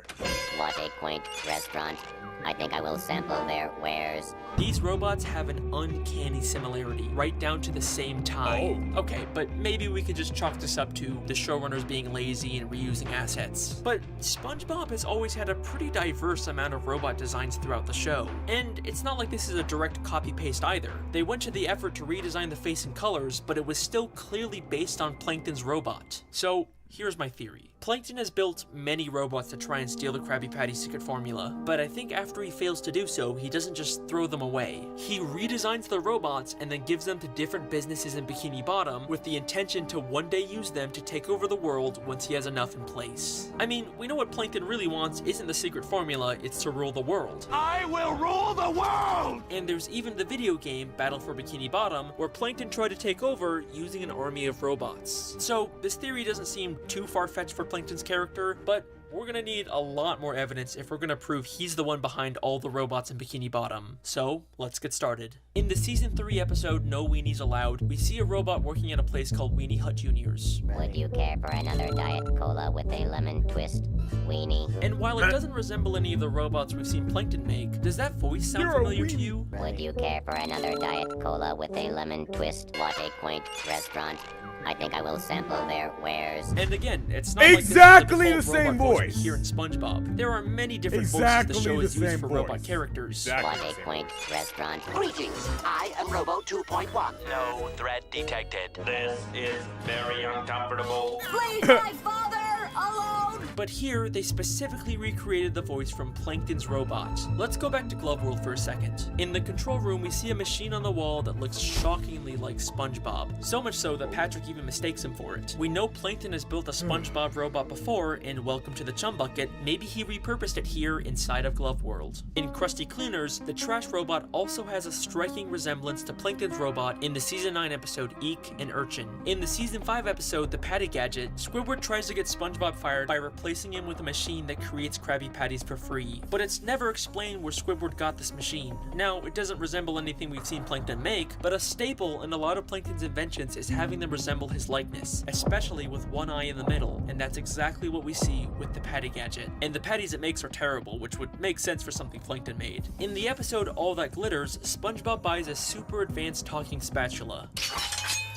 S22: What a quaint restaurant. I think I will sample their wares.
S2: These robots have an uncanny similarity, right down to the same time.
S1: Oh.
S2: Okay, but maybe we could just chalk this up to the showrunners being lazy and reusing assets. But SpongeBob has always had a pretty diverse amount of robot designs throughout the show. And it's not like this is a direct copy-paste either. They went to the effort to redesign the face and colors, but it was still clearly based on Plankton's robot. So, here's my theory. Plankton has built many robots to try and steal the Krabby Patty secret formula, but I think after he fails to do so, he doesn't just throw them away. He redesigns the robots and then gives them to different businesses in Bikini Bottom with the intention to one day use them to take over the world once he has enough in place. I mean, we know what Plankton really wants isn't the secret formula, it's to rule the world.
S3: I will rule the world!
S2: And there's even the video game, Battle for Bikini Bottom, where Plankton tried to take over using an army of robots. So, this theory doesn't seem too far-fetched for Plankton's character, but we're gonna need a lot more evidence if we're gonna prove he's the one behind all the robots in Bikini Bottom. So, let's get started. In the season 3 episode No Weenies Allowed, we see a robot working at a place called Weenie Hut Juniors.
S22: Would you care for another Diet Cola with a lemon twist, Weenie?
S2: And while it doesn't resemble any of the robots we've seen Plankton make, does that voice sound familiar to you?
S22: Would you care for another Diet Cola with a lemon twist? What a quaint restaurant. I think I will sample their wares.
S2: And again, it's not
S1: exactly
S2: like this is
S1: the same voice
S2: here in SpongeBob. There are many different
S1: exactly
S2: voices the show has
S1: the
S2: used
S1: same
S2: for
S1: voice.
S2: robot characters.
S22: What a quaint restaurant.
S13: Greetings, I am Robo 2.1.
S11: No threat detected. This is very uncomfortable.
S13: Leave my father alone!
S2: But here, they specifically recreated the voice from Plankton's robot. Let's go back to Glove World for a second. In the control room, we see a machine on the wall that looks shockingly like SpongeBob. So much so that Patrick even mistakes him for it. We know Plankton has built a SpongeBob robot before in Welcome to the Chum Bucket. Maybe he repurposed it here inside of Glove World. In Krusty Cleaners, the trash robot also has a striking resemblance to Plankton's robot in the season 9 episode Eek and Urchin. In the season 5 episode The Patty Gadget, Squidward tries to get SpongeBob fired by replacing him with a machine that creates Krabby Patties for free. But it's never explained where Squidward got this machine. Now, it doesn't resemble anything we've seen Plankton make, but a staple in a lot of Plankton's inventions is having them resemble his likeness, especially with one eye in the middle, and that's exactly what we see with the Patty Gadget. And the patties it makes are terrible, which would make sense for something Plankton made. In the episode All That Glitters, SpongeBob buys a super advanced talking spatula.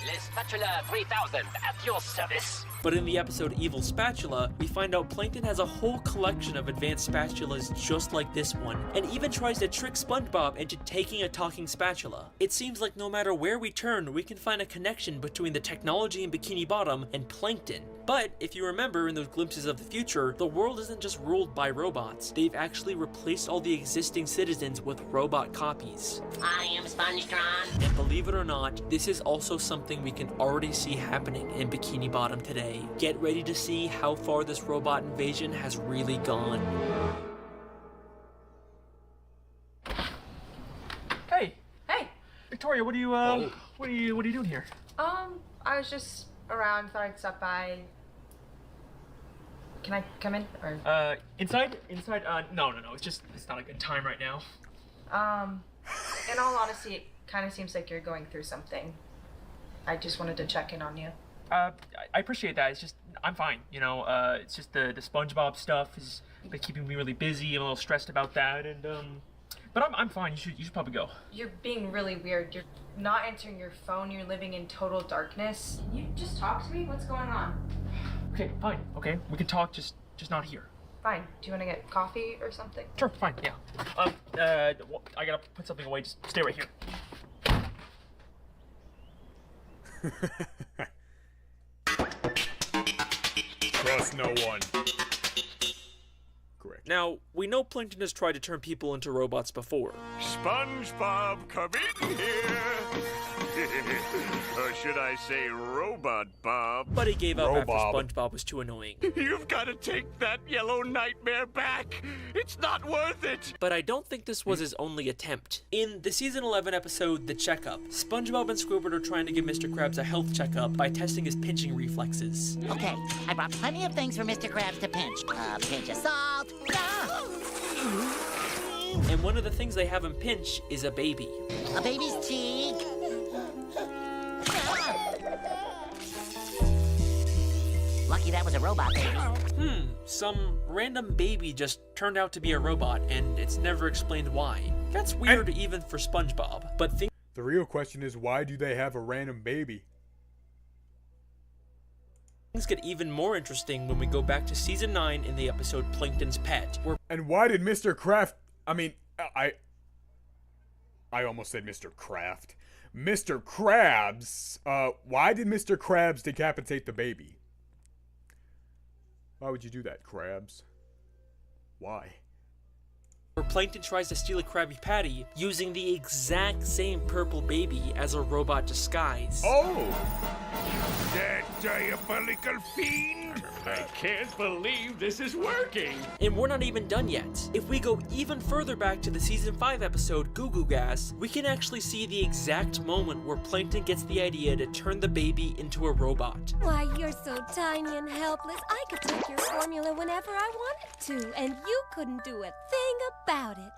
S13: Le Spatula 3000 at your service.
S2: But in the episode Evil Spatula, we find out Plankton has a whole collection of advanced spatulas just like this one, and even tries to trick SpongeBob into taking a talking spatula. It seems like no matter where we turn, we can find a connection between the technology in Bikini Bottom and Plankton. But if you remember in those glimpses of the future, the world isn't just ruled by robots. They've actually replaced all the existing citizens with robot copies.
S22: I am SpongeTron.
S2: And believe it or not, this is also something we can already see happening in Bikini Bottom today. Get ready to see how far this robot invasion has really gone.
S16: Hey,
S17: Hey.
S16: Victoria, what are you doing here?
S17: I was just around, thought I'd stop by. Can I come in? Or
S16: Inside? No, it's not a good time right now.
S17: In all honesty, it kind of seems like you're going through something. I just wanted to check in on you.
S16: I appreciate that. It's just, I'm fine, you know. It's just the SpongeBob stuff has been keeping me really busy. I'm a little stressed about that, and but I'm fine. You should probably go.
S17: You're being really weird. You're not answering your phone. You're living in total darkness. You just talk to me. What's going on?
S16: Okay, fine. Okay, we can talk. Just not here.
S17: Fine. Do you want to get coffee or something?
S16: Sure, fine. Yeah. I gotta put something away. Just stay right here.
S1: Trust no one. Correct.
S2: Now, we know Plankton has tried to turn people into robots before.
S3: SpongeBob, come in here. Or should I say Robot Bob?
S2: But he gave up after SpongeBob was too annoying.
S3: You've got to take that yellow nightmare back. It's not worth it.
S2: But I don't think this was his only attempt. In the season 11 episode, The Checkup, SpongeBob and Squidward are trying to give Mr. Krabs a health checkup by testing his pinching reflexes.
S6: Okay, I brought plenty of things for Mr. Krabs to pinch. A pinch of salt.
S2: And one of the things they have him pinch is a baby.
S6: A baby's cheek. Lucky that was a robot baby.
S2: Some random baby just turned out to be a robot, and it's never explained why. That's weird even for SpongeBob. But
S1: the real question is, why do they have a random baby?
S2: Things get even more interesting when we go back to season 9 in the episode Plankton's Pet.
S1: And why did Mr. Kraft... I mean, I almost said Mr. Kraft. Mr. Krabs, why did Mr. Krabs decapitate the baby? Why would you do that, Krabs? Why?
S2: Where Plankton tries to steal a Krabby Patty using the exact same purple baby as a robot disguise.
S3: Oh! That diabolical fiend!
S10: I can't believe this is working!
S2: And we're not even done yet. If we go even further back to the season 5 episode, Goo Goo Gas, we can actually see the exact moment where Plankton gets the idea to turn the baby into a robot.
S4: Why, you're so tiny and helpless, I could take your formula whenever I wanted to, and you couldn't do a thing about it.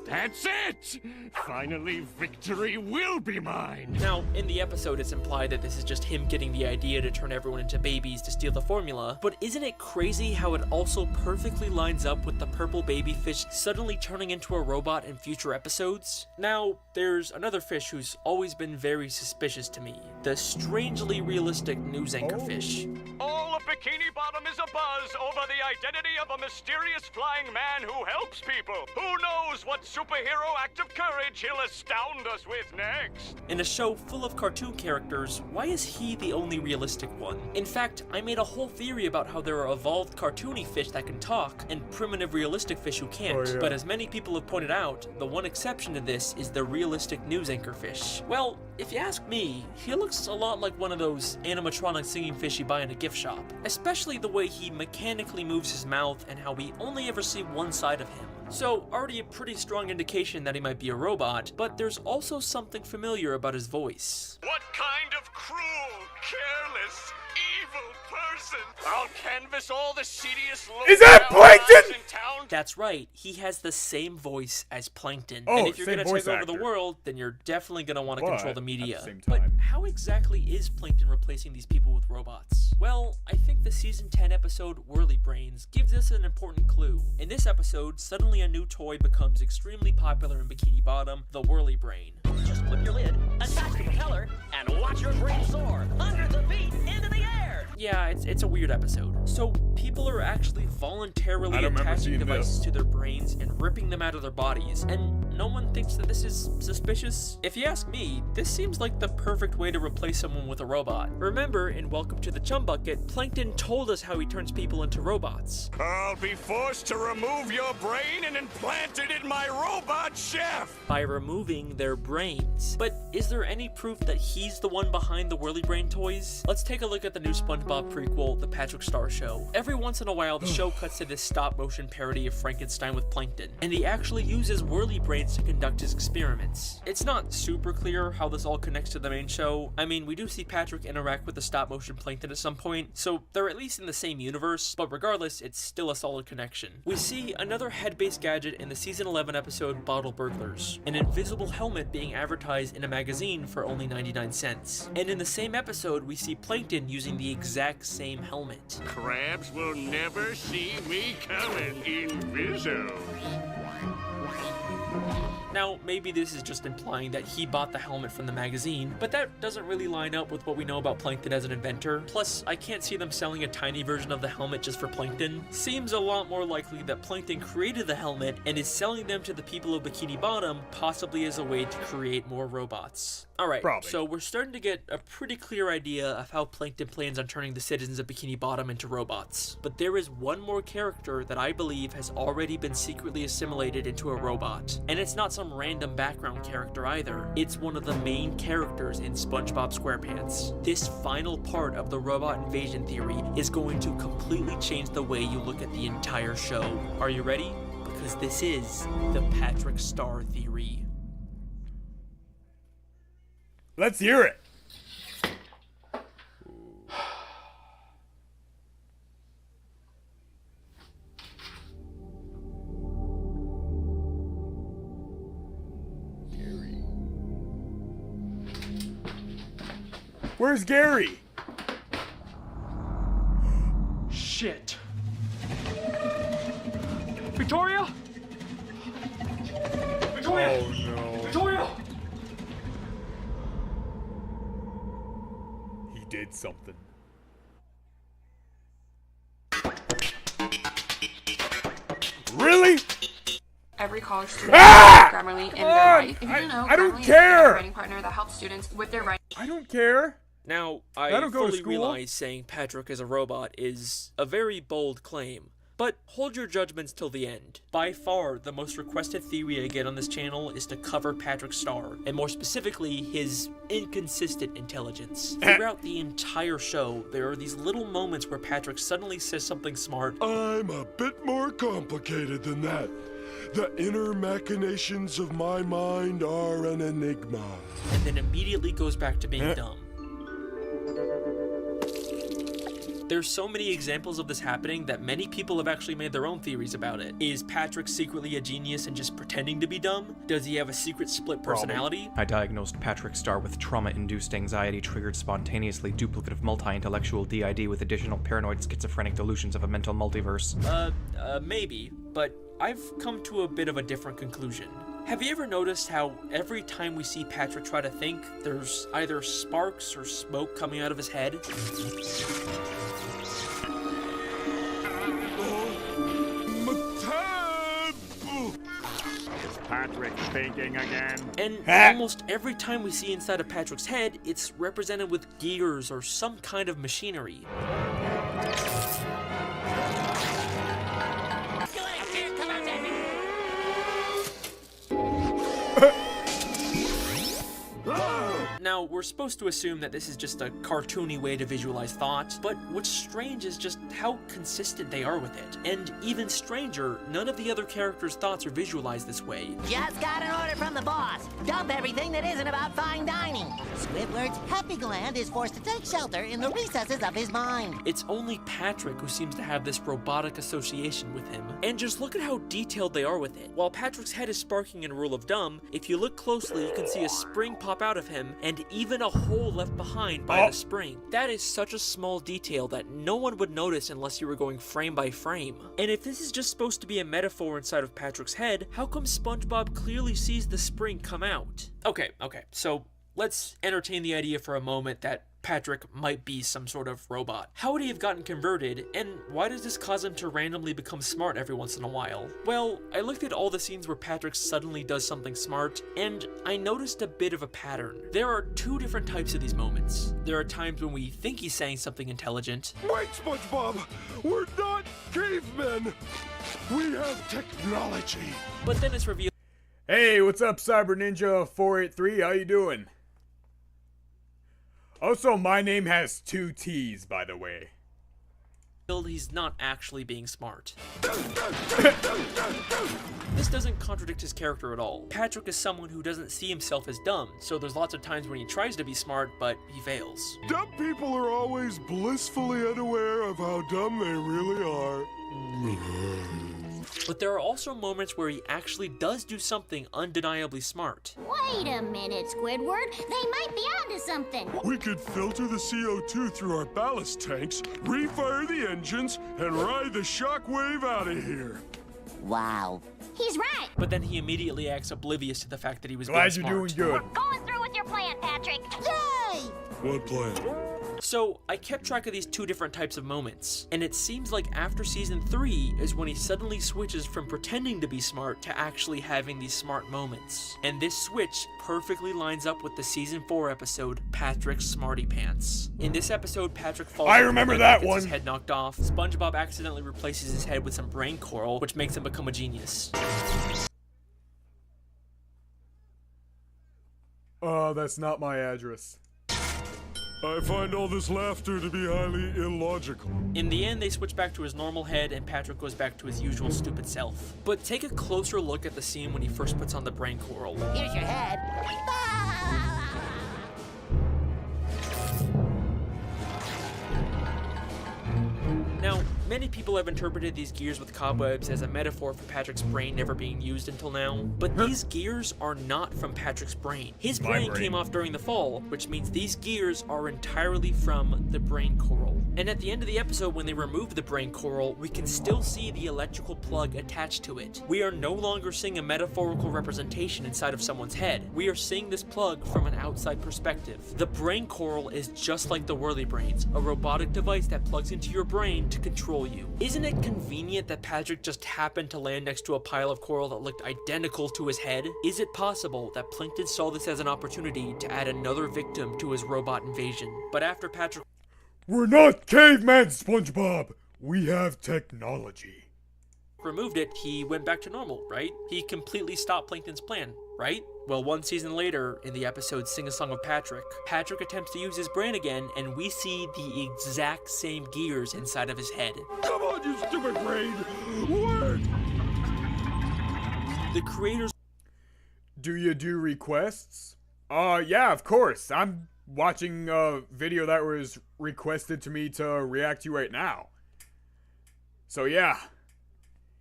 S10: That's it! Finally, victory will be mine!
S2: Now, in the episode, it's implied that this is just him getting the idea to turn everyone into babies to steal the formula, but isn't it crazy how it also perfectly lines up with the purple baby fish suddenly turning into a robot in future episodes? Now, there's another fish who's always been very suspicious to me, the strangely realistic news anchor fish.
S9: All of Bikini Bottom is abuzz over the identity of a mysterious flying man who helps people. Who knows what superhero act of courage he'll astound us with next?
S2: In a show full of cartoon characters, why is he the only realistic one? In fact, I made a whole theory about how there are evolved cartoony fish that can talk, and primitive realistic fish who can't. But as many people have pointed out, the one exception to this is the realistic news anchor fish. Well, if you ask me, he looks a lot like one of those animatronic singing fish you buy in a gift shop. Especially the way he mechanically moves his mouth and how we only ever see one side of him. So, already a pretty strong indication that he might be a robot, but there's also something familiar about his voice.
S9: What kind of cruel, careless, evil person? I'll canvass all the seediest
S1: Is that Plankton?
S9: in town.
S2: That's right, he has the same voice as Plankton.
S1: Oh,
S2: and if you're
S1: same
S2: gonna take
S1: voice
S2: over the
S1: actor.
S2: world, then you're definitely gonna want to control the
S1: But,
S2: media.
S1: at the same
S2: But
S1: time-
S2: how exactly is Plankton replacing these people with robots? Well, I think the season 10 episode Whirly Brains gives us an important clue. In this episode, suddenly a new toy becomes extremely popular in Bikini Bottom, the Whirly Brain.
S13: Just flip your lid, attach the propeller, and watch your brain soar hundreds of feet into the air.
S2: Yeah, it's a weird episode. So people are actually voluntarily
S1: I don't remember
S2: attaching
S1: seeing
S2: devices
S1: this.
S2: to their brains and ripping them out of their bodies, and no one thinks that this is suspicious? If you ask me, this seems like the perfect way to replace someone with a robot. Remember, in Welcome to the Chum Bucket, Plankton told us how he turns people into robots.
S9: I'll be forced to remove your brain and implant it in my robot chef.
S2: By removing their brains. But is there any proof that he's the one behind the Whirly Brain toys? Let's take a look at the new SpongeBob prequel, The Patrick Star Show. Every once in a while, the show cuts to this stop-motion parody of Frankenstein time with Plankton, and he actually uses whirly brains to conduct his experiments. It's not super clear how this all connects to the main show. I mean, we do see Patrick interact with the stop-motion Plankton at some point, so they're at least in the same universe, but regardless, it's still a solid connection. We see another head-based gadget in the season 11 episode Bottle Burglars, an invisible helmet being advertised in a magazine for only 99 cents. And in the same episode, we see Plankton using the exact same helmet.
S10: Crabs will never see me coming in Visos.
S2: Now, maybe this is just implying that he bought the helmet from the magazine, but that doesn't really line up with what we know about Plankton as an inventor. Plus, I can't see them selling a tiny version of the helmet just for Plankton. Seems a lot more likely that Plankton created the helmet and is selling them to the people of Bikini Bottom, possibly as a way to create more robots. Alright, so we're starting to get a pretty clear idea of how Plankton plans on turning the citizens of Bikini Bottom into robots. But there is one more character that I believe has already been secretly assimilated into a robot. And it's not some random background character either. It's one of the main characters in SpongeBob SquarePants. This final part of the robot invasion theory is going to completely change the way you look at the entire show. Are you ready? Because this is the Patrick Star theory.
S1: Let's hear it. Gary. Where's Gary?
S16: Shit. Victoria? Victoria!
S1: Oh no.
S16: Victoria!
S1: He did something. Really?
S7: Every college student
S1: Ah!
S7: Grammarly in their right. If you know,
S1: I don't
S7: Grammarly
S1: care.
S7: is a writing partner that helps students with their writing.
S1: I don't care.
S2: Now,
S1: I
S2: I
S1: don't go to
S2: fully
S1: school.
S2: realize saying Patrick is a robot is a very bold claim, but hold your judgments till the end. By far, the most requested theory I get on this channel is to cover Patrick Star, and more specifically, his inconsistent intelligence. Throughout the entire show, there are these little moments where Patrick suddenly says something smart.
S20: I'm a bit more complicated than that. The inner machinations of my mind are an enigma.
S2: And then immediately goes back to being dumb. There's so many examples of this happening that many people have actually made their own theories about it. Is Patrick secretly a genius and just pretending to be dumb? Does he have a secret split personality?
S12: I diagnosed Patrick Star with trauma-induced anxiety triggered spontaneously duplicative multi-intellectual DID with additional paranoid schizophrenic delusions of a mental multiverse.
S2: Maybe, but I've come to a bit of a different conclusion. Have you ever noticed how every time we see Patrick try to think, there's either sparks or smoke coming out of his head?
S10: Is Patrick thinking again?
S2: And almost every time we see inside of Patrick's head, it's represented with gears or some kind of machinery. Now, we're supposed to assume that this is just a cartoony way to visualize thought, but what's strange is just how consistent they are with it. And even stranger, none of the other characters' thoughts are visualized this way.
S6: Just got an order from the boss. Dump everything that isn't about fine dining. Squidward's happy gland is forced to take shelter in the recesses of his mind.
S2: It's only Patrick who seems to have this robotic association with him. And just look at how detailed they are with it. While Patrick's head is sparking in Rule of Dumb, if you look closely, you can see a spring pop out of him, and even a hole left behind by the spring. That is such a small detail that no one would notice unless you were going frame by frame. And if this is just supposed to be a metaphor inside of Patrick's head, how come SpongeBob clearly sees the spring come out? Okay, so let's entertain the idea for a moment that Patrick might be some sort of robot. How would he have gotten converted, and why does this cause him to randomly become smart every once in a while? Well, I looked at all the scenes where Patrick suddenly does something smart, and I noticed a bit of a pattern. There are two different types of these moments. There are times when we think he's saying something intelligent.
S20: Wait, SpongeBob! We're not cavemen! We have technology!
S2: But then it's revealed.
S1: Hey, what's up, Cyber Ninja 483? How you doing? Also, my name has 2 T's, by the way.
S2: he's not actually being smart. This doesn't contradict his character at all. Patrick is someone who doesn't see himself as dumb, so there's lots of times when he tries to be smart, but he fails.
S20: Dumb people are always blissfully unaware of how dumb they really are.
S2: But there are also moments where he actually does do something undeniably smart.
S22: Wait a minute, Squidward. They might be onto something.
S20: We could filter the CO2 through our ballast tanks, refire the engines, and ride the shockwave out of here.
S22: Wow. He's right.
S2: But then he immediately acts oblivious to the fact that he was
S1: Glad
S2: being
S1: you're
S2: smart.
S1: doing good.
S22: Going through with your plan, Patrick. Yay!
S20: What plan?
S2: So, I kept track of these two different types of moments, and it seems like after season 3 is when he suddenly switches from pretending to be smart to actually having these smart moments. And this switch perfectly lines up with the season 4 episode, Patrick's Smarty Pants. In this episode, Patrick falls
S1: I
S2: off the
S1: remember
S2: ledge
S1: that
S2: and gets
S1: one.
S2: his head knocked off. SpongeBob accidentally replaces his head with some brain coral, which makes him become a genius.
S1: That's not my address.
S20: I find all this laughter to be highly illogical.
S2: In the end, they switch back to his normal head, and Patrick goes back to his usual stupid self. But take a closer look at the scene when he first puts on the brain coral.
S6: Here's your head.
S2: Now, many people have interpreted these gears with cobwebs as a metaphor for Patrick's brain never being used until now, but these gears are not from Patrick's brain. His
S1: My
S2: brain
S1: brain.
S2: came off during the fall, which means these gears are entirely from the brain coral. And at the end of the episode, when they remove the brain coral, we can still see the electrical plug attached to it. We are no longer seeing a metaphorical representation inside of someone's head. We are seeing this plug from an outside perspective. The brain coral is just like the Whirly Brains, a robotic device that plugs into your brain to control you. Isn't it convenient that Patrick just happened to land next to a pile of coral that looked identical to his head? Is it possible that Plankton saw this as an opportunity to add another victim to his robot invasion? But after Patrick
S1: We're not cavemen, SpongeBob. We have technology.
S2: removed it, he went back to normal, right? He completely stopped Plankton's plan, right? Well, one season later, in the episode Sing a Song of Patrick, Patrick attempts to use his brain again, and we see the exact same gears inside of his head.
S20: Come on, you stupid brain! Work!
S2: The creators...
S1: Do you do requests? Yeah, of course. I'm watching a video that was requested to me to react to right now. So yeah.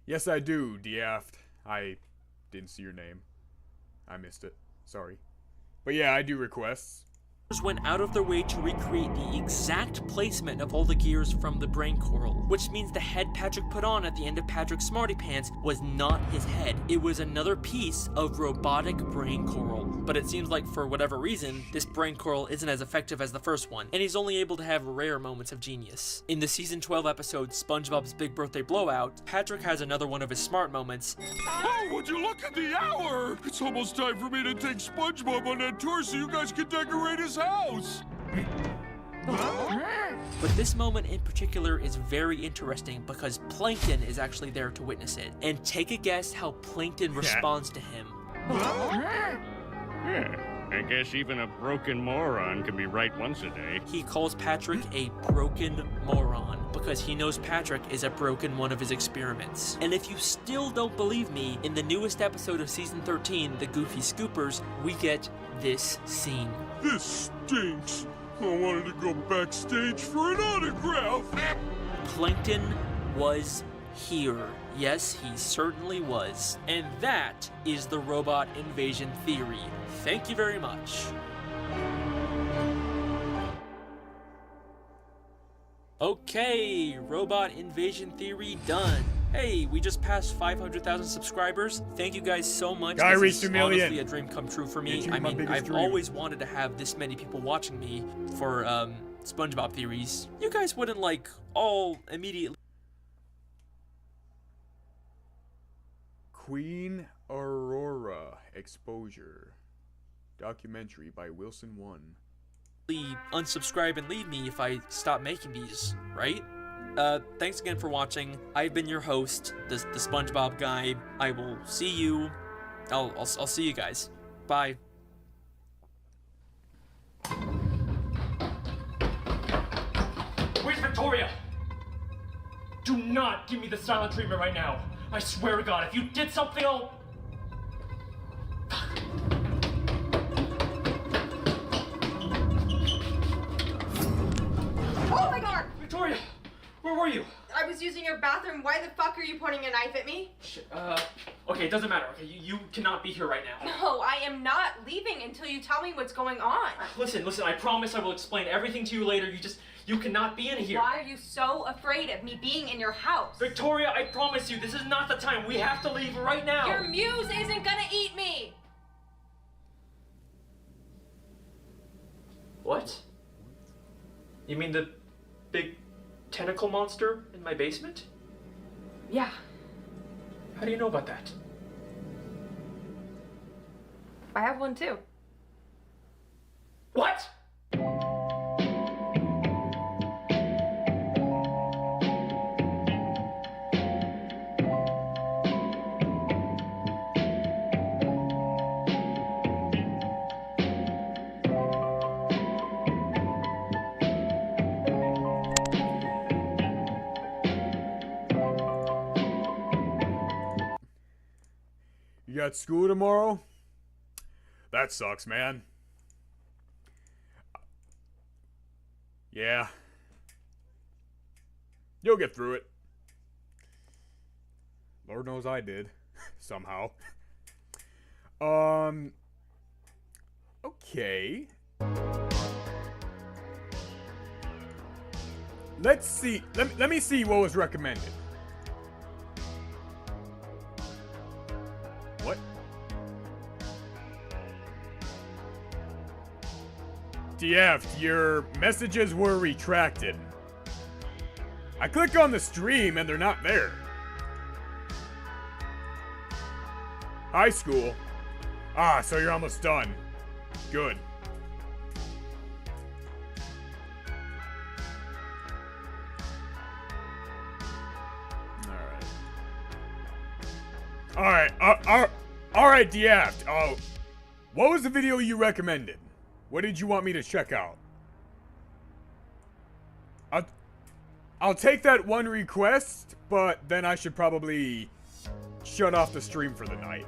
S1: Yes, I do, Diaft. I didn't see your name. I missed it. Sorry. But yeah, I do requests.
S2: went out of their way to recreate the exact placement of all the gears from the brain coral, which means the head Patrick put on at the end of Patrick's Smarty Pants was not his head. It was another piece of robotic brain coral. But it seems like for whatever reason, this brain coral isn't as effective as the first one, and he's only able to have rare moments of genius. In the season 12 episode SpongeBob's Big Birthday Blowout, Patrick has another one of his smart moments.
S20: Oh, would you look at the hour? It's almost time for me to take SpongeBob on that tour so you guys can decorate his house.
S2: But this moment in particular is very interesting because Plankton is actually there to witness it. And take a guess how Plankton responds to him.
S10: I guess even a broken moron can be right once a day.
S2: He calls Patrick a broken moron because he knows Patrick is a broken one of his experiments. And if you still don't believe me, in the newest episode of season 13, The Goofy Scoopers, we get this scene.
S20: This stinks. I wanted to go backstage for an autograph.
S2: Plankton was here. Yes, he certainly was. And that is the robot invasion theory. Thank you very much. Okay, robot invasion theory done. Hey, we just passed 500,000 subscribers. Thank you guys so much.
S1: Guy
S2: This
S1: reached
S2: is
S1: 1 million.
S2: honestly a dream come true for me.
S1: Achieved
S2: I
S1: my
S2: mean,
S1: biggest
S2: I've
S1: dream.
S2: always wanted to have this many people watching me for SpongeBob theories. You guys wouldn't like all immediately.
S1: Queen Aurora Exposure. Documentary by Wilson 1.
S2: Unsubscribe and leave me if I stop making these, right? Thanks again for watching. I've been your host, the SpongeBob guy. I will see you. I'll see you guys. Bye.
S16: Where's Victoria? Do not give me the silent treatment right now. I swear to God, if you did something, I'll...
S5: Oh my god!
S16: Victoria, where were you?
S5: I was using your bathroom. Why the fuck are you pointing a knife at me?
S16: Shit, okay, it doesn't matter, okay? You cannot be here right now.
S5: No, I am not leaving until you tell me what's going on.
S16: Listen, I promise I will explain everything to you later. You cannot be in here.
S5: Why are you so afraid of me being in your house?
S16: Victoria, I promise you, this is not the time. We have to leave right now.
S5: Your muse isn't gonna eat me!
S16: What? You mean the big tentacle monster in my basement?
S5: Yeah.
S16: How do you know about that?
S5: I have one too.
S16: What?
S1: You got school tomorrow? That sucks, man. Yeah. You'll get through it. Lord knows I did. Somehow. Okay. Let's see. Let me see what was recommended. What? DF, your messages were retracted. I click on the stream and they're not there. High school. Ah, so you're almost done. Good. Alright, alright, DF. Oh, what was the video you recommended? What did you want me to check out? I'll take that one request, but then I should probably shut off the stream for the night.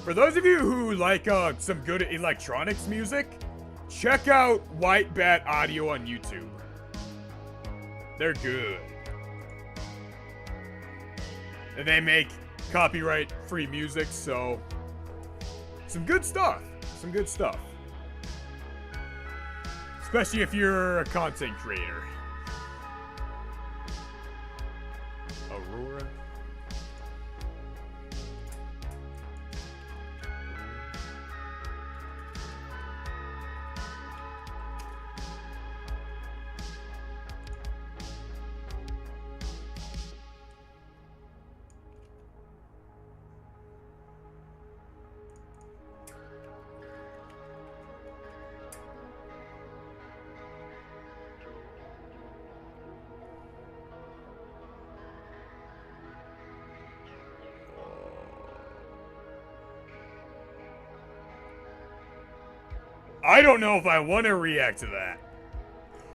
S1: For those of you who like some good electronics music, check out White Bat Audio on YouTube. They're good. And they make copyright-free music, so some good stuff. Some good stuff. Especially if you're a content creator. Aurora. I don't know if I want to react to that.